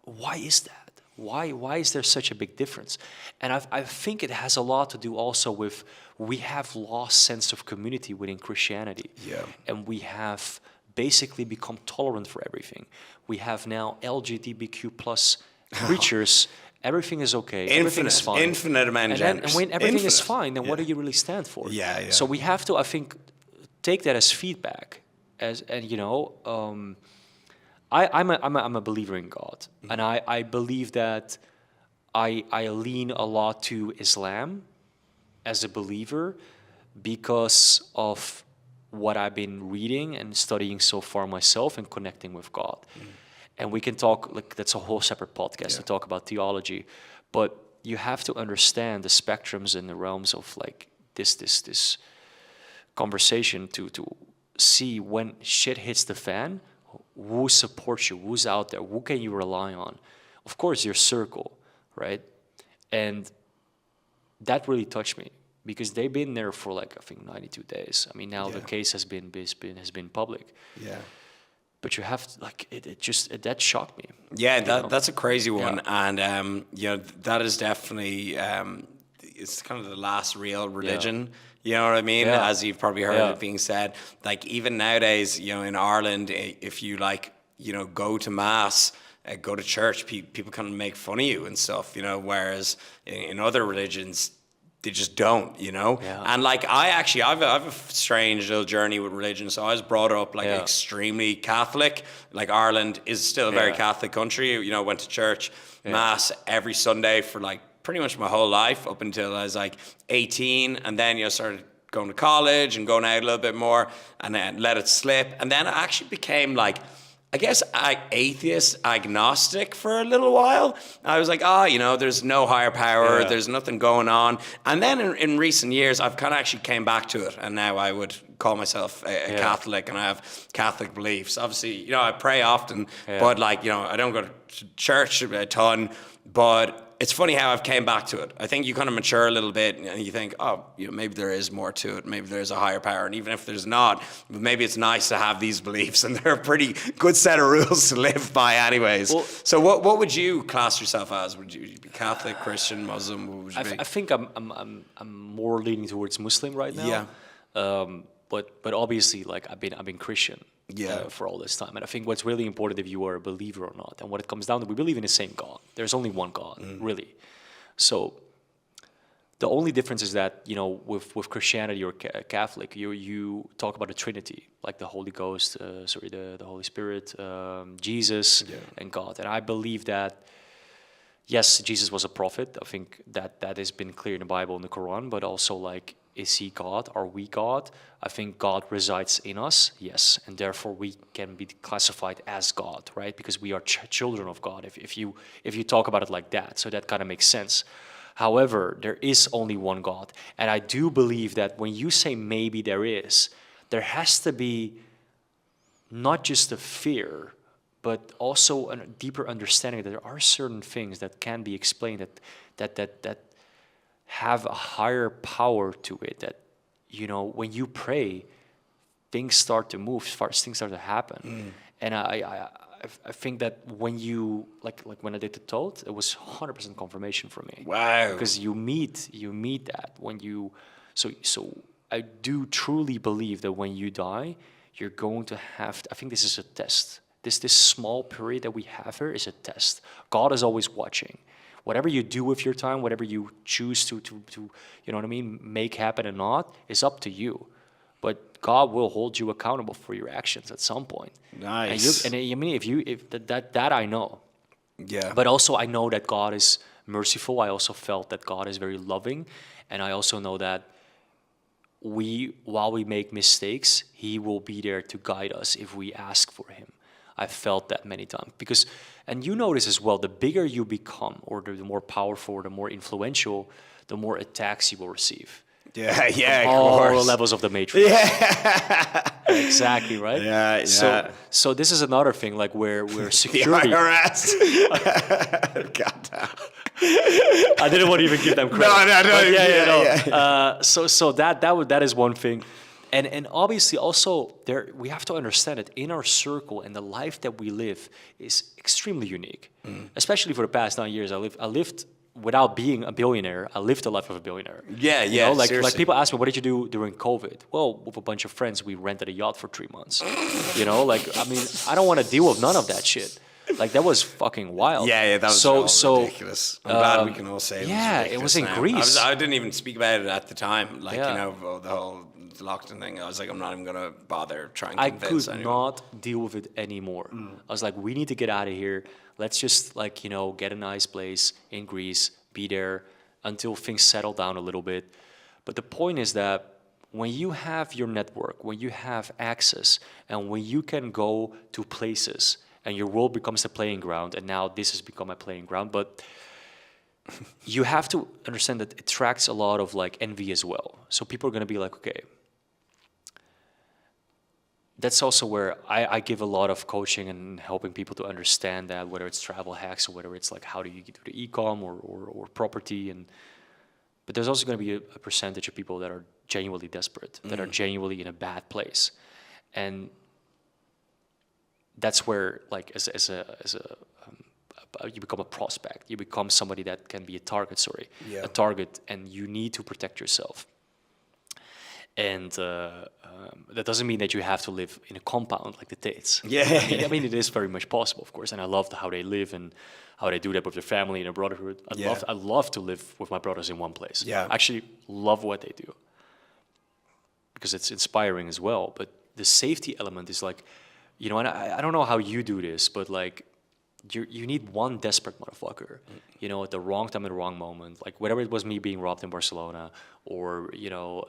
why is that? Why is there such a big difference? And I think it has a lot to do also with we have lost sense of community within Christianity. Yeah. And we have basically become tolerant for everything. We have now LGBTQ plus creatures. Everything is okay. Everything is fine. Infinite amount of genders. And when everything is fine, then what do you really stand for? Yeah. So we have to, I think, take that as feedback. And you know, I'm a believer in God, and I believe that I lean a lot to Islam as a believer because of what I've been reading and studying so far myself and connecting with God. And we can talk, like, that's a whole separate podcast to talk about theology, but you have to understand the spectrums and the realms of like this conversation to see when shit hits the fan, who supports you, who's out there, who can you rely on. Of course, your circle, right? And that really touched me because they've been there for like, I think 92 days. I mean, now the case has been public. Yeah. But you have to, like, that shocked me. Yeah, that's a crazy one. And, that is definitely, it's kind of the last real religion. You know what I mean? Yeah. As you've probably heard it being said, like even nowadays, in Ireland, if you go to mass, go to church, people kind of make fun of you and stuff, whereas in other religions, they just don't, Yeah. And like I have a strange little journey with religion. So I was brought up like extremely Catholic. Like Ireland is still a very Catholic country. Went to church, mass every Sunday for like pretty much my whole life up until I was like 18, and then started going to college and going out a little bit more, and then let it slip, and then I actually became like, I guess, atheist, agnostic for a little while. I was like, there's no higher power, there's nothing going on. And then in recent years, I've kind of actually came back to it. And now I would call myself a Catholic, and I have Catholic beliefs. Obviously, I pray often, but like, I don't go to church a ton. But it's funny how I've came back to it. I think you kind of mature a little bit and you think, maybe there is more to it. Maybe there's a higher power. And even if there's not, maybe it's nice to have these beliefs, and they're a pretty good set of rules to live by anyways. Well, so what would you class yourself as? Would you be Catholic, Christian, Muslim? What would you be? I think I'm more leaning towards Muslim right now. Yeah. But obviously, like I've been Christian for all this time, and I think what's really important if you are a believer or not, and what it comes down to, we believe in the same God. There's only one God, really. So the only difference is that with Christianity or Catholic, you talk about the Trinity, like the Holy Ghost, the Holy Spirit, Jesus, and God. And I believe that yes, Jesus was a prophet. I think that has been clear in the Bible and the Quran, but also like, is he God? Are we God? I think God resides in us, yes, and therefore we can be classified as God, right? Because we are children of God. If you talk about it like that, so that kind of makes sense. However, there is only one God, and I do believe that when you say maybe there has to be not just a fear, but also a deeper understanding that there are certain things that can be explained that have a higher power to it, that when you pray, things start to move, things start to happen. And I think that when you like when I did the Toad, it was 100% confirmation for me. Wow. Because you meet that when you so I do truly believe that when you die, you're going to have I think this is a test. This small period that we have here is a test. God is always watching. Whatever you do with your time, whatever you choose to make happen or not, is up to you. But God will hold you accountable for your actions at some point. Nice. And I mean, if that I know. Yeah. But also I know that God is merciful. I also felt that God is very loving, and I also know that while we make mistakes, He will be there to guide us if we ask for Him. I felt that many times because, and you notice as well, the bigger you become, or the more powerful, the more influential, the more attacks you will receive. Yeah, all levels of the matrix. Yeah, exactly, right. Yeah. So this is another thing, like where security. The IRS. God damn. I didn't want to even give them credit. No. So that is one thing. And obviously also we have to understand that in our circle and the life that we live is extremely unique. Especially for the past 9 years, I lived without being a billionaire. I lived the life of a billionaire. Yeah. Like people ask me, what did you do during COVID? Well, with a bunch of friends, we rented a yacht for 3 months. I don't want to deal with none of that shit. Like that was fucking wild. Yeah, that was so ridiculous. I'm glad we can all say it was in now. Greece. I didn't even speak about it at the time. Like the whole lockdown thing. I was like, I'm not even gonna bother trying to convince anyone. I could not deal with it anymore. I was like, we need to get out of here. Let's just get a nice place in Greece, be there until things settle down a little bit. But the point is that when you have your network, when you have access, and when you can go to places and your world becomes a playing ground, and now this has become a playing ground, but you have to understand that it attracts a lot of envy as well. So people are going to be like, okay, that's also where I give a lot of coaching and helping people to understand that, whether it's travel hacks or whether it's like how do you get to the e-com or property. But there's also going to be a percentage of people that are genuinely desperate, that are genuinely in a bad place. And that's where, like, you become a prospect. You become somebody that can be a target, a target, and you need to protect yourself. And that doesn't mean that you have to live in a compound like the Tates. I mean, it is very much possible, of course. And I love how they live and how they do that with their family and their brotherhood. I love to live with my brothers in one place. I actually love what they do because it's inspiring as well. But the safety element is like, you know, and I don't know how you do this, but like, you need one desperate motherfucker, you know, at the wrong time, at the wrong moment. Like whether it was me being robbed in Barcelona, or you know,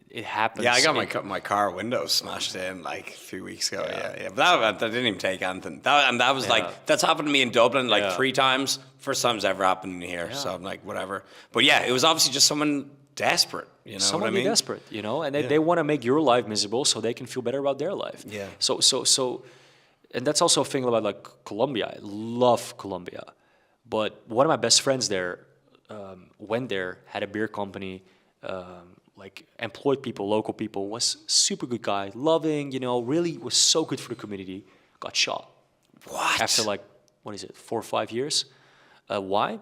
it happens. Yeah, I got my car window smashed in like a few weeks ago. Yeah. But that didn't even take anything. That was like, that's happened to me in Dublin like 3 times. First time's ever happened here. So I'm like, whatever. But yeah, it was obviously just someone desperate. You know, someone what I mean? Desperate, you know, and they want to make your life miserable so they can feel better about their life. Yeah. So. And that's also a thing about like Colombia. I love Colombia. But one of my best friends there went there, had a beer company, like employed people, local people, was super good guy, loving, you know, really was so good for the community, got shot. What? After like, 4 or 5 years. Why?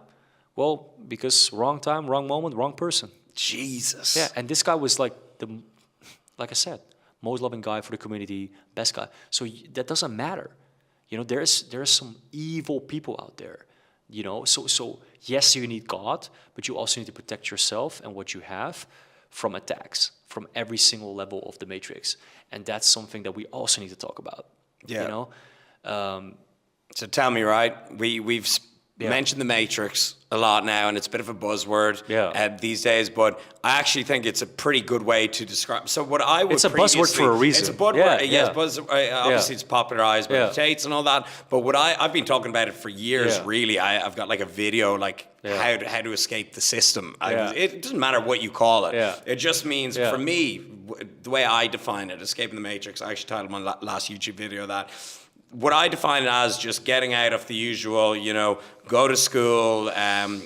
Well, because wrong time, wrong moment, wrong person. Jesus. Yeah, and this guy was like like I said, most loving guy for the community, best guy. So that doesn't matter. You know, there's some evil people out there, you know. So yes, you need God, but you also need to protect yourself and what you have from attacks, from every single level of the matrix. And that's something that we also need to talk about, you know. So tell me, right, we've mentioned the matrix a lot now, and it's a bit of a buzzword these days, but I actually think it's a pretty good way to describe. So what I would It's a buzzword for a reason. It's a buzzword, obviously it's popularized by the Tates and all that, but what I've been talking about it for years, really. I've got like a video, like how to escape the system. It doesn't matter what you call it. It just means, for me, the way I define it, escaping the matrix, I actually titled my last YouTube video that. What I define it as just getting out of the usual, you know, go to school,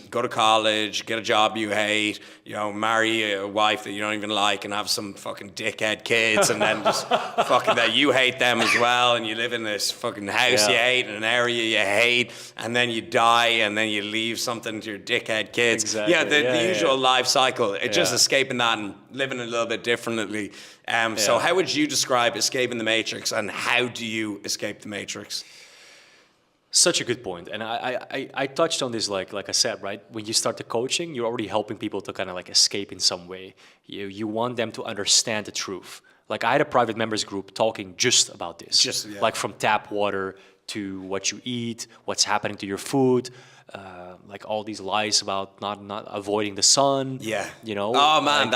go to college, get a job you hate, you know, marry a wife that you don't even like and have some fucking dickhead kids and then just fucking that you hate them as well and you live in this fucking house you hate in an area you hate and then you die and then you leave something to your dickhead kids. Exactly. The usual life cycle. It's just escaping that and living a little bit differently. So how would you describe escaping the matrix and how do you escape the matrix? Such a good point. And I touched on this, like I said, right? When you start the coaching, you're already helping people to kind of like escape in some way. You want them to understand the truth. Like I had a private members group talking just about this. Like from tap water to what you eat, what's happening to your food, like all these lies about not avoiding the sun. You know. Oh man,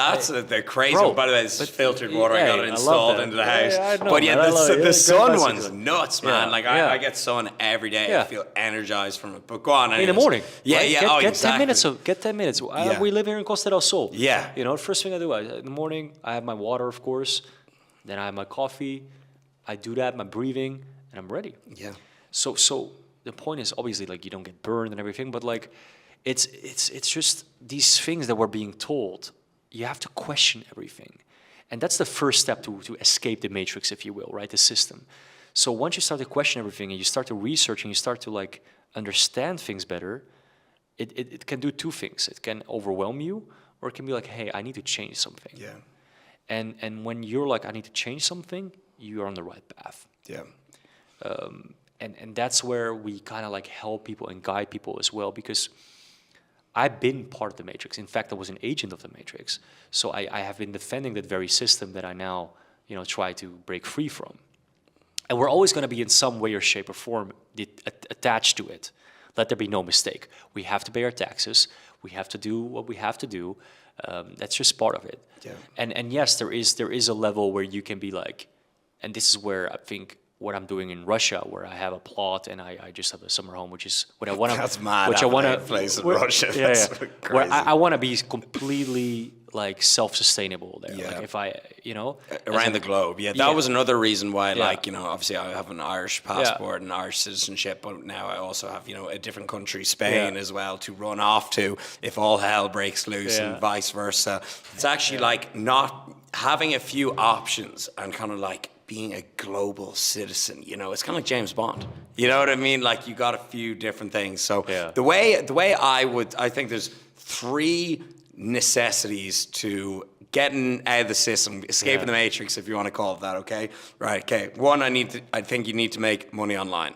they're crazy. Bro, by the way, it's filtered water. I got it installed into the house. But the sun one's nuts, man. Like I get sun every day. I feel energized from it. But go on. Anyways. In the morning. Right? Get 10 minutes. Get 10 minutes. We live here in Costa del Sol. Yeah. You know, the first thing I do in the morning, I have my water, of course. Then I have my coffee. I do that, my breathing, and I'm ready. Yeah. So the point is obviously like you don't get burned and everything, but like it's just these things that we're being told. You have to question everything. And that's the first step to escape the matrix, if you will, right? The system. So once you start to question everything and you start to research and you start to like understand things better, it can do 2 things. It can overwhelm you, or it can be like, hey, I need to change something. Yeah. And when you're like, I need to change something, you're on the right path. Yeah. And that's where we kind of like help people and guide people as well, because I've been part of the matrix. In fact, I was an agent of the matrix. So I have been defending that very system that I now, you know, try to break free from. And we're always going to be in some way or shape or form attached to it. Let there be no mistake. We have to pay our taxes. We have to do what we have to do. That's just part of it. Yeah. And yes, there is a level where you can be like, and this is where I think what I'm doing in Russia, where I have a plot and I just have a summer home, which is what I want to. That's mad. Which I want to place in Russia. Yeah, That's yeah. Where crazy. I want to be completely like self-sustainable there. Yeah. Like if I, Around the globe. Yeah, that Yeah. was another reason why, Yeah. like, obviously I have an Irish passport and Irish citizenship, but now I also have, a different country, Spain, Yeah. as well, to run off to if all hell breaks loose and Yeah. vice versa. It's actually like not having a few options and kind of like being a global citizen, it's kind of like James Bond. You know what I mean? Like you got a few different things. So Yeah. the way I think there's 3 necessities to getting out of the system, escaping the matrix, if you want to call it that. Okay, right. Okay. 1, I think you need to make money online.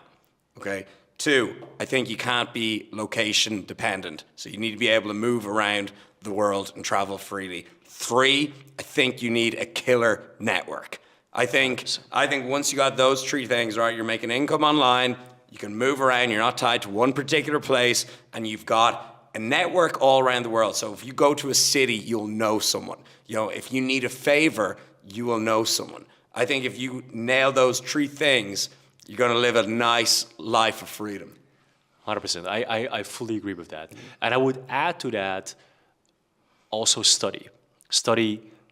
Okay. 2, I think you can't be location dependent, so you need to be able to move around the world and travel freely. 3, I think you need a killer network. I think once you got those 3 things right, you're making income online, you can move around, you're not tied to one particular place, and you've got a network all around the world. So if you go to a city, you'll know someone. If you need a favor, you will know someone. I think if you nail those 3 things, you're going to live a nice life of freedom. 100%. I fully agree with that. And I would add to that also study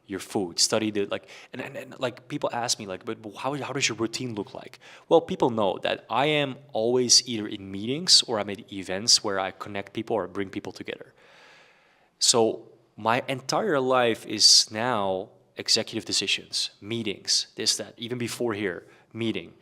your food, study the and like people ask me like, but how does your routine look like? Well, people know that I am always either in meetings or I'm at events where I connect people or bring people together. So my entire life is now executive decisions, meetings, this, that, even before here, meeting.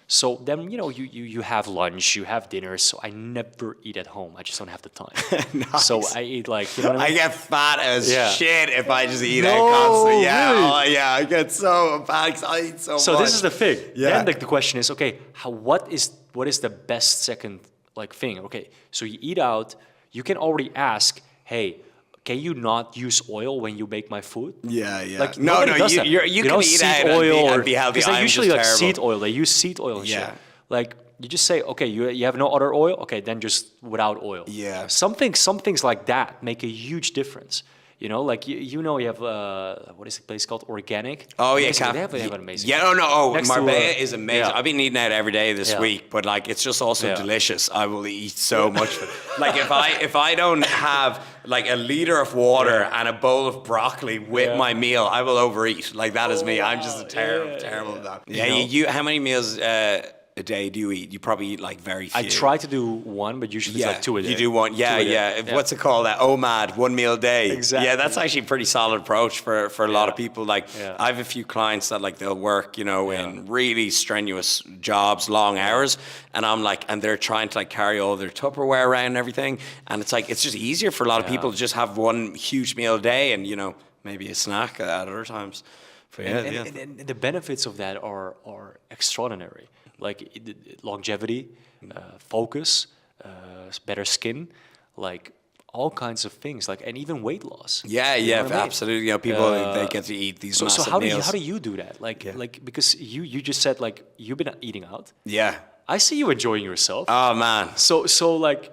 So then, you have lunch, you have dinner, so I never eat at home. I just don't have the time. Nice. So I eat what I mean? I get fat as Yeah. shit if I just eat No, out constantly. Yeah, really? oh, yeah, I get so fat 'cause I eat so much. So this is the thing. Yeah. Then the question is, okay, what is the best second thing? Okay, so you eat out, you can already ask, hey, can you not use oil when you make my food? Yeah, yeah. Like no, nobody does that. you can eat seed out oil and be healthy. Because they I'm usually just like terrible. seed oil. They use seed oil and Yeah. shit. Like you just say, okay, you have no other oil. Okay, then just without oil. Yeah. Some things like that make a huge difference. You have what is the place called? Organic. Oh yeah, They have an amazing. Yeah, Next to, Marbella is amazing. yeah. I've been eating out every day this Yeah. week, but like it's just also Yeah. delicious. I will eat so much. Like if I don't have like a liter of water and a bowl of broccoli with my meal, I will overeat. Like that is me. I'm just terrible at that. Yeah, you how many meals a day do you eat? You probably eat like very few. I try to do one, but usually it's like 2 a day. You do one, yeah, 2 a day. yeah. What's it called? That OMAD, 1 meal a day. Exactly. Yeah, that's actually a pretty solid approach for a lot of people. Like Yeah. I have a few clients that like they'll work, in really strenuous jobs, long hours, and I'm like, and they're trying to like carry all their Tupperware around and everything, and it's like it's just easier for a lot of people to just have one huge meal a day, and maybe a snack at other times. But And the benefits of that are extraordinary. Like longevity, focus, better skin, like all kinds of things. Like and even weight loss. Yeah, You know what I mean? absolutely. People they get to eat these So massive how meals. do you do that? Like because you just said like you've been eating out. Yeah. I see you enjoying yourself. Oh man. So like,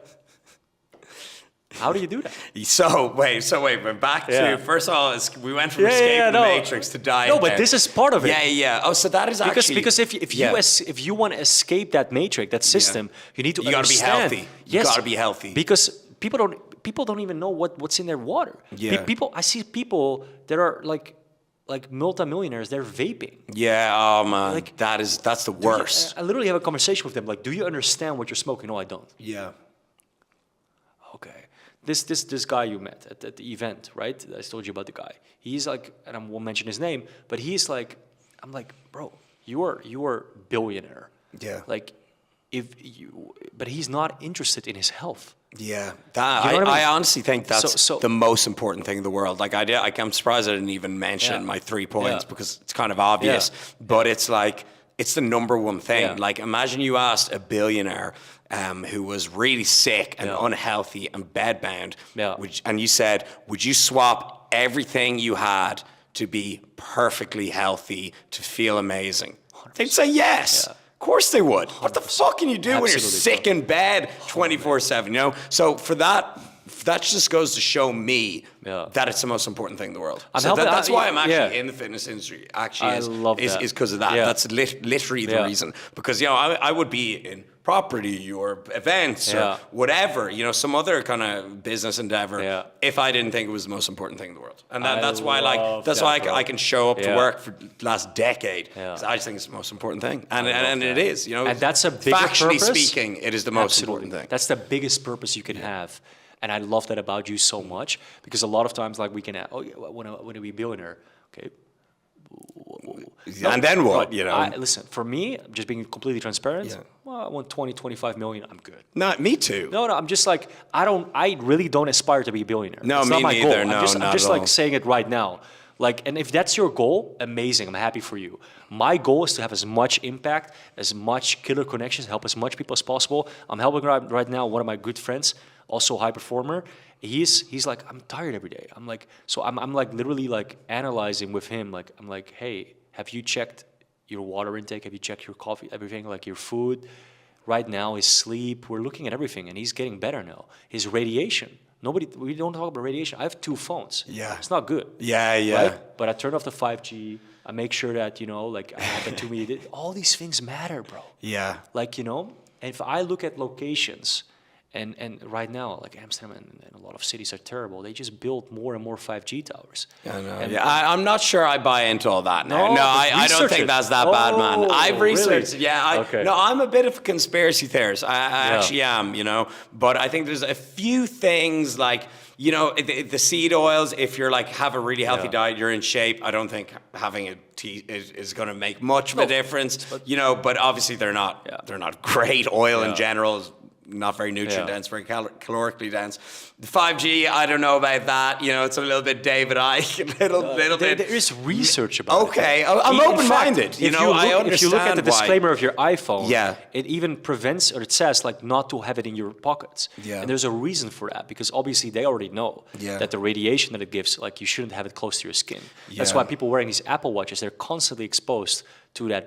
how do you do that? So wait, we're back Yeah. to first of all, we went from Yeah, escaping no. the matrix to diet. No, but now. this is part of it. Yeah. Oh, so that is actually Because if you want to escape that matrix, that system, you need to You gotta be understand. healthy. You gotta be healthy. Because people don't even know what's in their water. Yeah. I see people that are like multimillionaires. They're vaping. Yeah, oh man, Like, that's the worst. I literally have a conversation with them. Like, do you understand what you're smoking? No, I don't. Yeah. Okay. This guy you met at the event, right? I told you about the guy. He's like, and I won't mention his name, but he's like, I'm like, bro, you are billionaire. Yeah. Like, but he's not interested in his health. Yeah, You know what I I mean? honestly think that's So- the most important thing in the world. Like I'm surprised I didn't even mention Yeah. my 3 points Yeah. because it's kind of obvious. Yeah. But it's like it's the number one thing. Yeah. Like imagine you asked a billionaire who was really sick and Yeah. unhealthy and bedbound, Yeah. and you said, would you swap everything you had to be perfectly healthy to feel amazing? They'd say yes. Yeah. Of course they would. What the fuck can you do when you're Absolutely, sick in bed 24/7? So for that just goes to show me Yeah. that it's the most important thing in the world. I'm So helping- that's why I'm actually yeah. in the fitness industry. Actually, I love is that. because of that. Yeah. That's literally the Yeah. reason. Because I would be in property or events Yeah. or whatever, some other kind of business endeavor. Yeah. If I didn't think it was the most important thing in the world, and I that's why love that's that, why bro. I can show up to Yeah. work for the last decade. Yeah. 'Cause I just think it's the most important thing, and it is. And that's a bigger factually purpose. speaking, it is the most Absolutely. important thing. That's the biggest purpose you can have. And I love that about you so much, because a lot of times, like, we can, when to be a billionaire, okay? And then what? Listen, for me, just being completely transparent, Yeah. well, I want 20, 25 million, I'm good. No, me too. No, I'm just like, I really don't aspire to be a billionaire. No, it's me not my neither. goal. No, I'm not just at like all. saying it right now. Like, and if that's your goal, amazing. I'm happy for you. My goal is to have as much impact, as much killer connections, help as much people as possible. I'm helping right now one of my good friends, also a high performer. He's like, I'm tired every day. I'm like, so I'm like literally like analyzing with him. Like, I'm like, hey, have you checked your water intake? Have you checked your coffee, everything, like your food? Right now, his sleep, we're looking at everything, and he's getting better now. His radiation, we don't talk about radiation. I have 2 phones. Yeah. It's not good. Yeah. Right? But I turn off the 5G. I make sure that, like, I have the 2 meter. All these things matter, bro. Yeah. Like, and if I look at locations, and right now, like Amsterdam and a lot of cities are terrible. They just build more and more 5G towers. I know. And- I'm not sure I buy into all that now. No, No, but I don't research think it. that's that bad, man. I've really? researched it. Yeah. Okay. No, I'm a bit of a conspiracy theorist. I Yeah. actually am, But I think there's a few things like, the seed oils, if you're like have a really healthy Yeah. diet, you're in shape. I don't think having a tea is going to make much of a difference, but obviously they're not great. Oil in Yeah. general is not very nutrient Yeah. dense, very calorically dense. The 5G, I don't know about that. It's a little bit David Icke, a little bit. There is research about it. Okay, I'm In fact, open-minded. if you look, I understand if you look at the why. disclaimer of your iPhone, Yeah. it even prevents, or it says, like, not to have it in your pockets. Yeah. And there's a reason for that, because obviously they already know Yeah. that the radiation that it gives, like, you shouldn't have it close to your skin. That's Yeah. why people wearing these Apple Watches, they're constantly exposed to that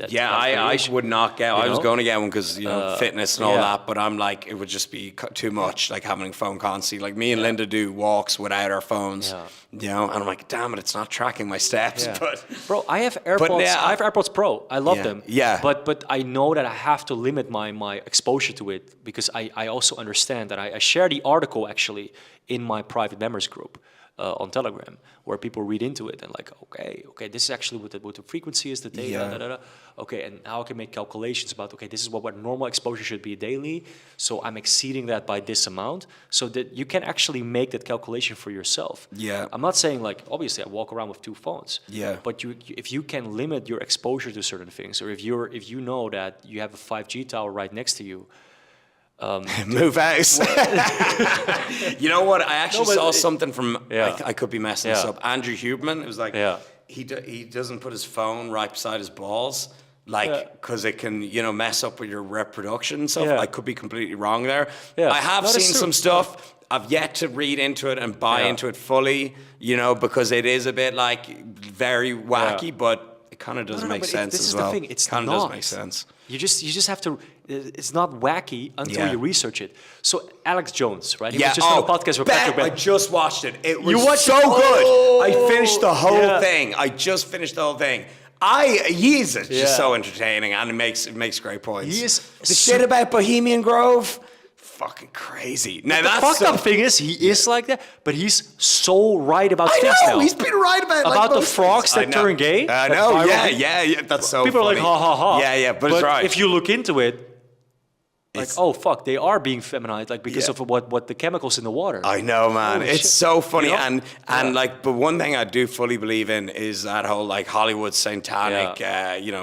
Yeah, I radiation. would not get. I was know? going to get one because fitness and all yeah. that, but I'm like, it would just be too much, like having phone constantly. Like me and Linda do walks without our phones, and I'm like, damn it, it's not tracking my steps. Yeah. But Bro, I have AirPods. yeah. I have AirPods Pro. I love Yeah. them. Yeah. But I know that I have to limit my exposure to it, because I also understand that I share the article actually in my private members group on Telegram, where people read into it and like, okay, this is actually what the frequency is, the data, Yeah. Okay, and now I can make calculations about, okay, this is what normal exposure should be daily, so I'm exceeding that by this amount, so that you can actually make that calculation for yourself. Yeah. I'm not saying, like, obviously I walk around with 2 phones. Yeah. But if you can limit your exposure to certain things, or if you know that you have a 5G tower right next to you, move out. You know what? I actually but saw it- something from. Yeah. I could be messing this Yeah. up. Andrew Huberman. It was like Yeah. he doesn't put his phone right beside his balls, like Yeah. because it can mess up with your reproduction and stuff. Yeah. I could be completely wrong there. Yeah. I have No, that's seen true. some stuff. I've yet to read into it and buy Yeah. into it fully, because it is a bit like very wacky, but it kind of does make but sense this as is well. the thing. It's kind of not. does make sense. You just have to. It's not wacky until Yeah. you research it. So Alex Jones, right? He Yeah. was just on a podcast with Patrick I Ben. just watched it. It was watched so it? good. Oh, I finished the whole yeah. thing. I just finished the whole thing. He's just Yeah. so entertaining, and it makes great points. He is the shit about Bohemian Grove. Fucking crazy. Now The that's fucked so, up thing is, he is like that, but he's so right about I things know now. he's been right about the most frogs things. that I know. turn gay. I that know. viral Yeah, video. yeah. That's so. People funny. are like, ha ha ha. Yeah, but it's right. If you look into it, like, It's- oh fuck, they are being feminized, like, because Yeah. of what the chemicals in the water. I know, man. Holy It's shit. so funny, You know? and like, but one thing I do fully believe in is that whole like Hollywood satanic,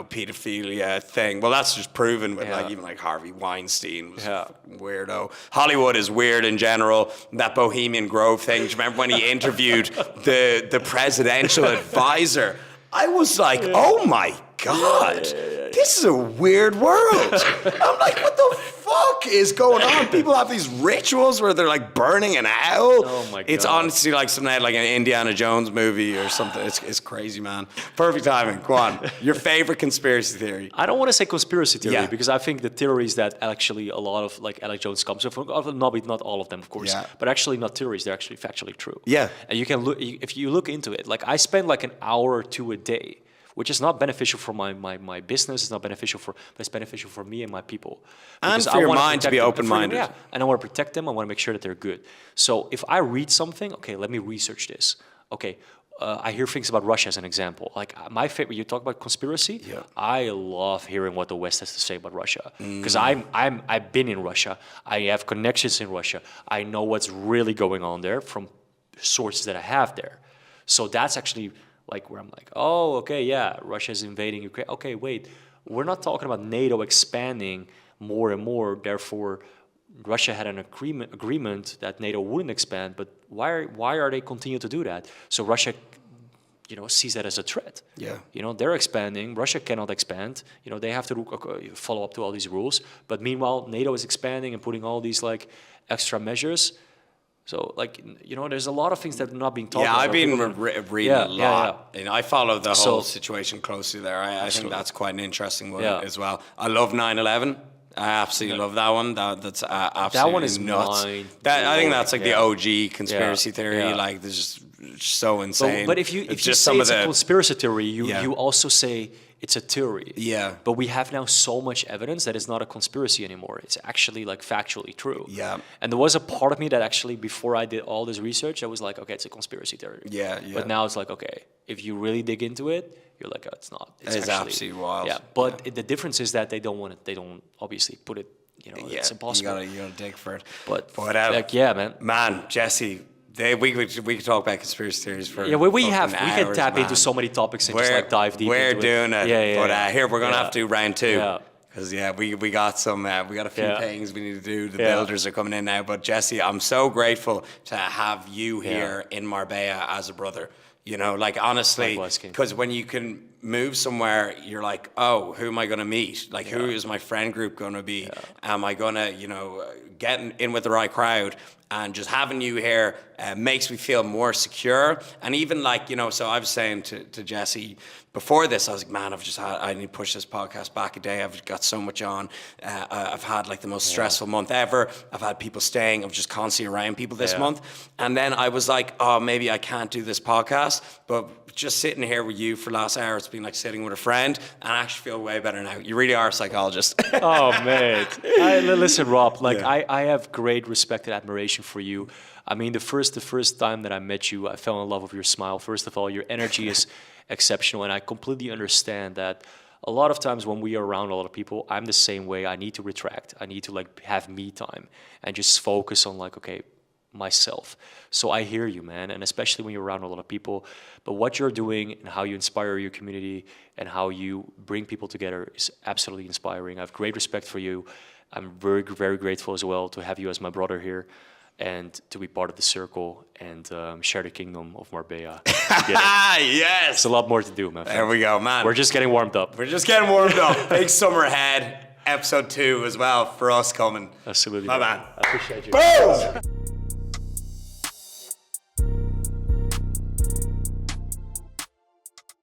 pedophilia thing. Well, that's just proven with like Yeah. even like Harvey Weinstein was Yeah. a fucking weirdo. Hollywood is weird in general. That Bohemian Grove thing. Do you remember when he interviewed the presidential advisor? I was like, oh my God, this is a weird world. I'm like, what the fuck? fuck is going on? People have these rituals where they're like burning an owl. Oh my God. It's honestly like something like an Indiana Jones movie or something. It's crazy, man. Perfect timing. Go on. Your favorite conspiracy theory? I don't want to say conspiracy theory Yeah. because I think the theories that actually a lot of like Alex Jones comes from, not all of them, of course, Yeah. but actually not theories, they're actually factually true. Yeah. And you can look, if you look into it, like I spend like an hour or two a day, which is not beneficial for my business, it's not beneficial for, but it's beneficial for me and my people. And Because for I your wanna mind to protect be them. open-minded. Yeah, and I want to protect them, I want to make sure that they're good. So if I read something, okay, let me research this. Okay, I hear things about Russia as an example. Like my favorite, you talk about conspiracy. Yeah. I love hearing what the West has to say about Russia because I've been in Russia. I have connections in Russia. I know what's really going on there from sources that I have there. So that's actually like where I'm like, oh, okay, yeah, Russia's invading Ukraine. Okay, wait, we're not talking about NATO expanding more and more. Therefore, Russia had an agreement that NATO wouldn't expand, but why are they continue to do that? So Russia, sees that as a threat. Yeah. They're expanding. Russia cannot expand. They have to follow up to all these rules. But meanwhile, NATO is expanding and putting all these like extra measures. So like there's a lot of things that are not being talked about. Yeah, I've been reading a lot. And I follow the whole situation closely there. I think that's quite an interesting one as well. I love 9/11. I absolutely love that one. That's absolutely that one is nuts. mine. I think that's like the OG conspiracy theory. Yeah. Like, there's just so insane. But if you say it's a conspiracy theory, you also say it's a theory. Yeah. But we have now so much evidence that it's not a conspiracy anymore. It's actually like factually true. Yeah. And there was a part of me that actually, before I did all this research, I was like, okay, it's a conspiracy theory. Yeah. But now it's like, okay, if you really dig into it, you're like, oh, it's not. It's actually, absolutely wild. Yeah. But the difference is that they don't obviously put it. It's impossible. You gotta dig for it. But like, yeah, man. Man, Jesse. We could talk about conspiracy theories for we hours, can tap man. into so many topics and just like dive deep. We're into doing it. But here we're gonna have to do round two. Yeah. Because we got some we got a few things we need to do. The builders are coming in now. But Jesse, I'm so grateful to have you here in Marbella as a brother. Like, honestly, because when you can move somewhere, you're like, oh, who am I going to meet? Like, who is my friend group going to be? Yeah. Am I going to, get in with the right crowd? And just having you here makes me feel more secure. And even like, so I was saying to Jesse before this, I was like, man, I need to push this podcast back a day. I've got so much on. I've had like the most stressful month ever. I've had people staying. I'm just constantly around people this month. And then I was like, oh, maybe I can't do this podcast. But just sitting here with you for the last hour, it's been like sitting with a friend, and I actually feel way better now. You really are a psychologist. Oh, man. Listen, Rob, I have great respect and admiration for you. I mean, the first time that I met you, I fell in love with your smile. First of all, your energy is exceptional, and I completely understand that a lot of times when we are around a lot of people, I'm the same way. I need to retract. I need to like have me time and just focus on like, okay, myself. So I hear you, man, and especially when you're around a lot of people. But what you're doing and how you inspire your community and how you bring people together is absolutely inspiring. I have great respect for you. I'm very, very grateful as well to have you as my brother here and to be part of the circle and share the kingdom of Marbella. Yes! There's a lot more to do, man. There we go, man. We're just getting warmed up. Big summer ahead. Episode 2 as well for us coming. Absolutely. My man. I appreciate you. Boom!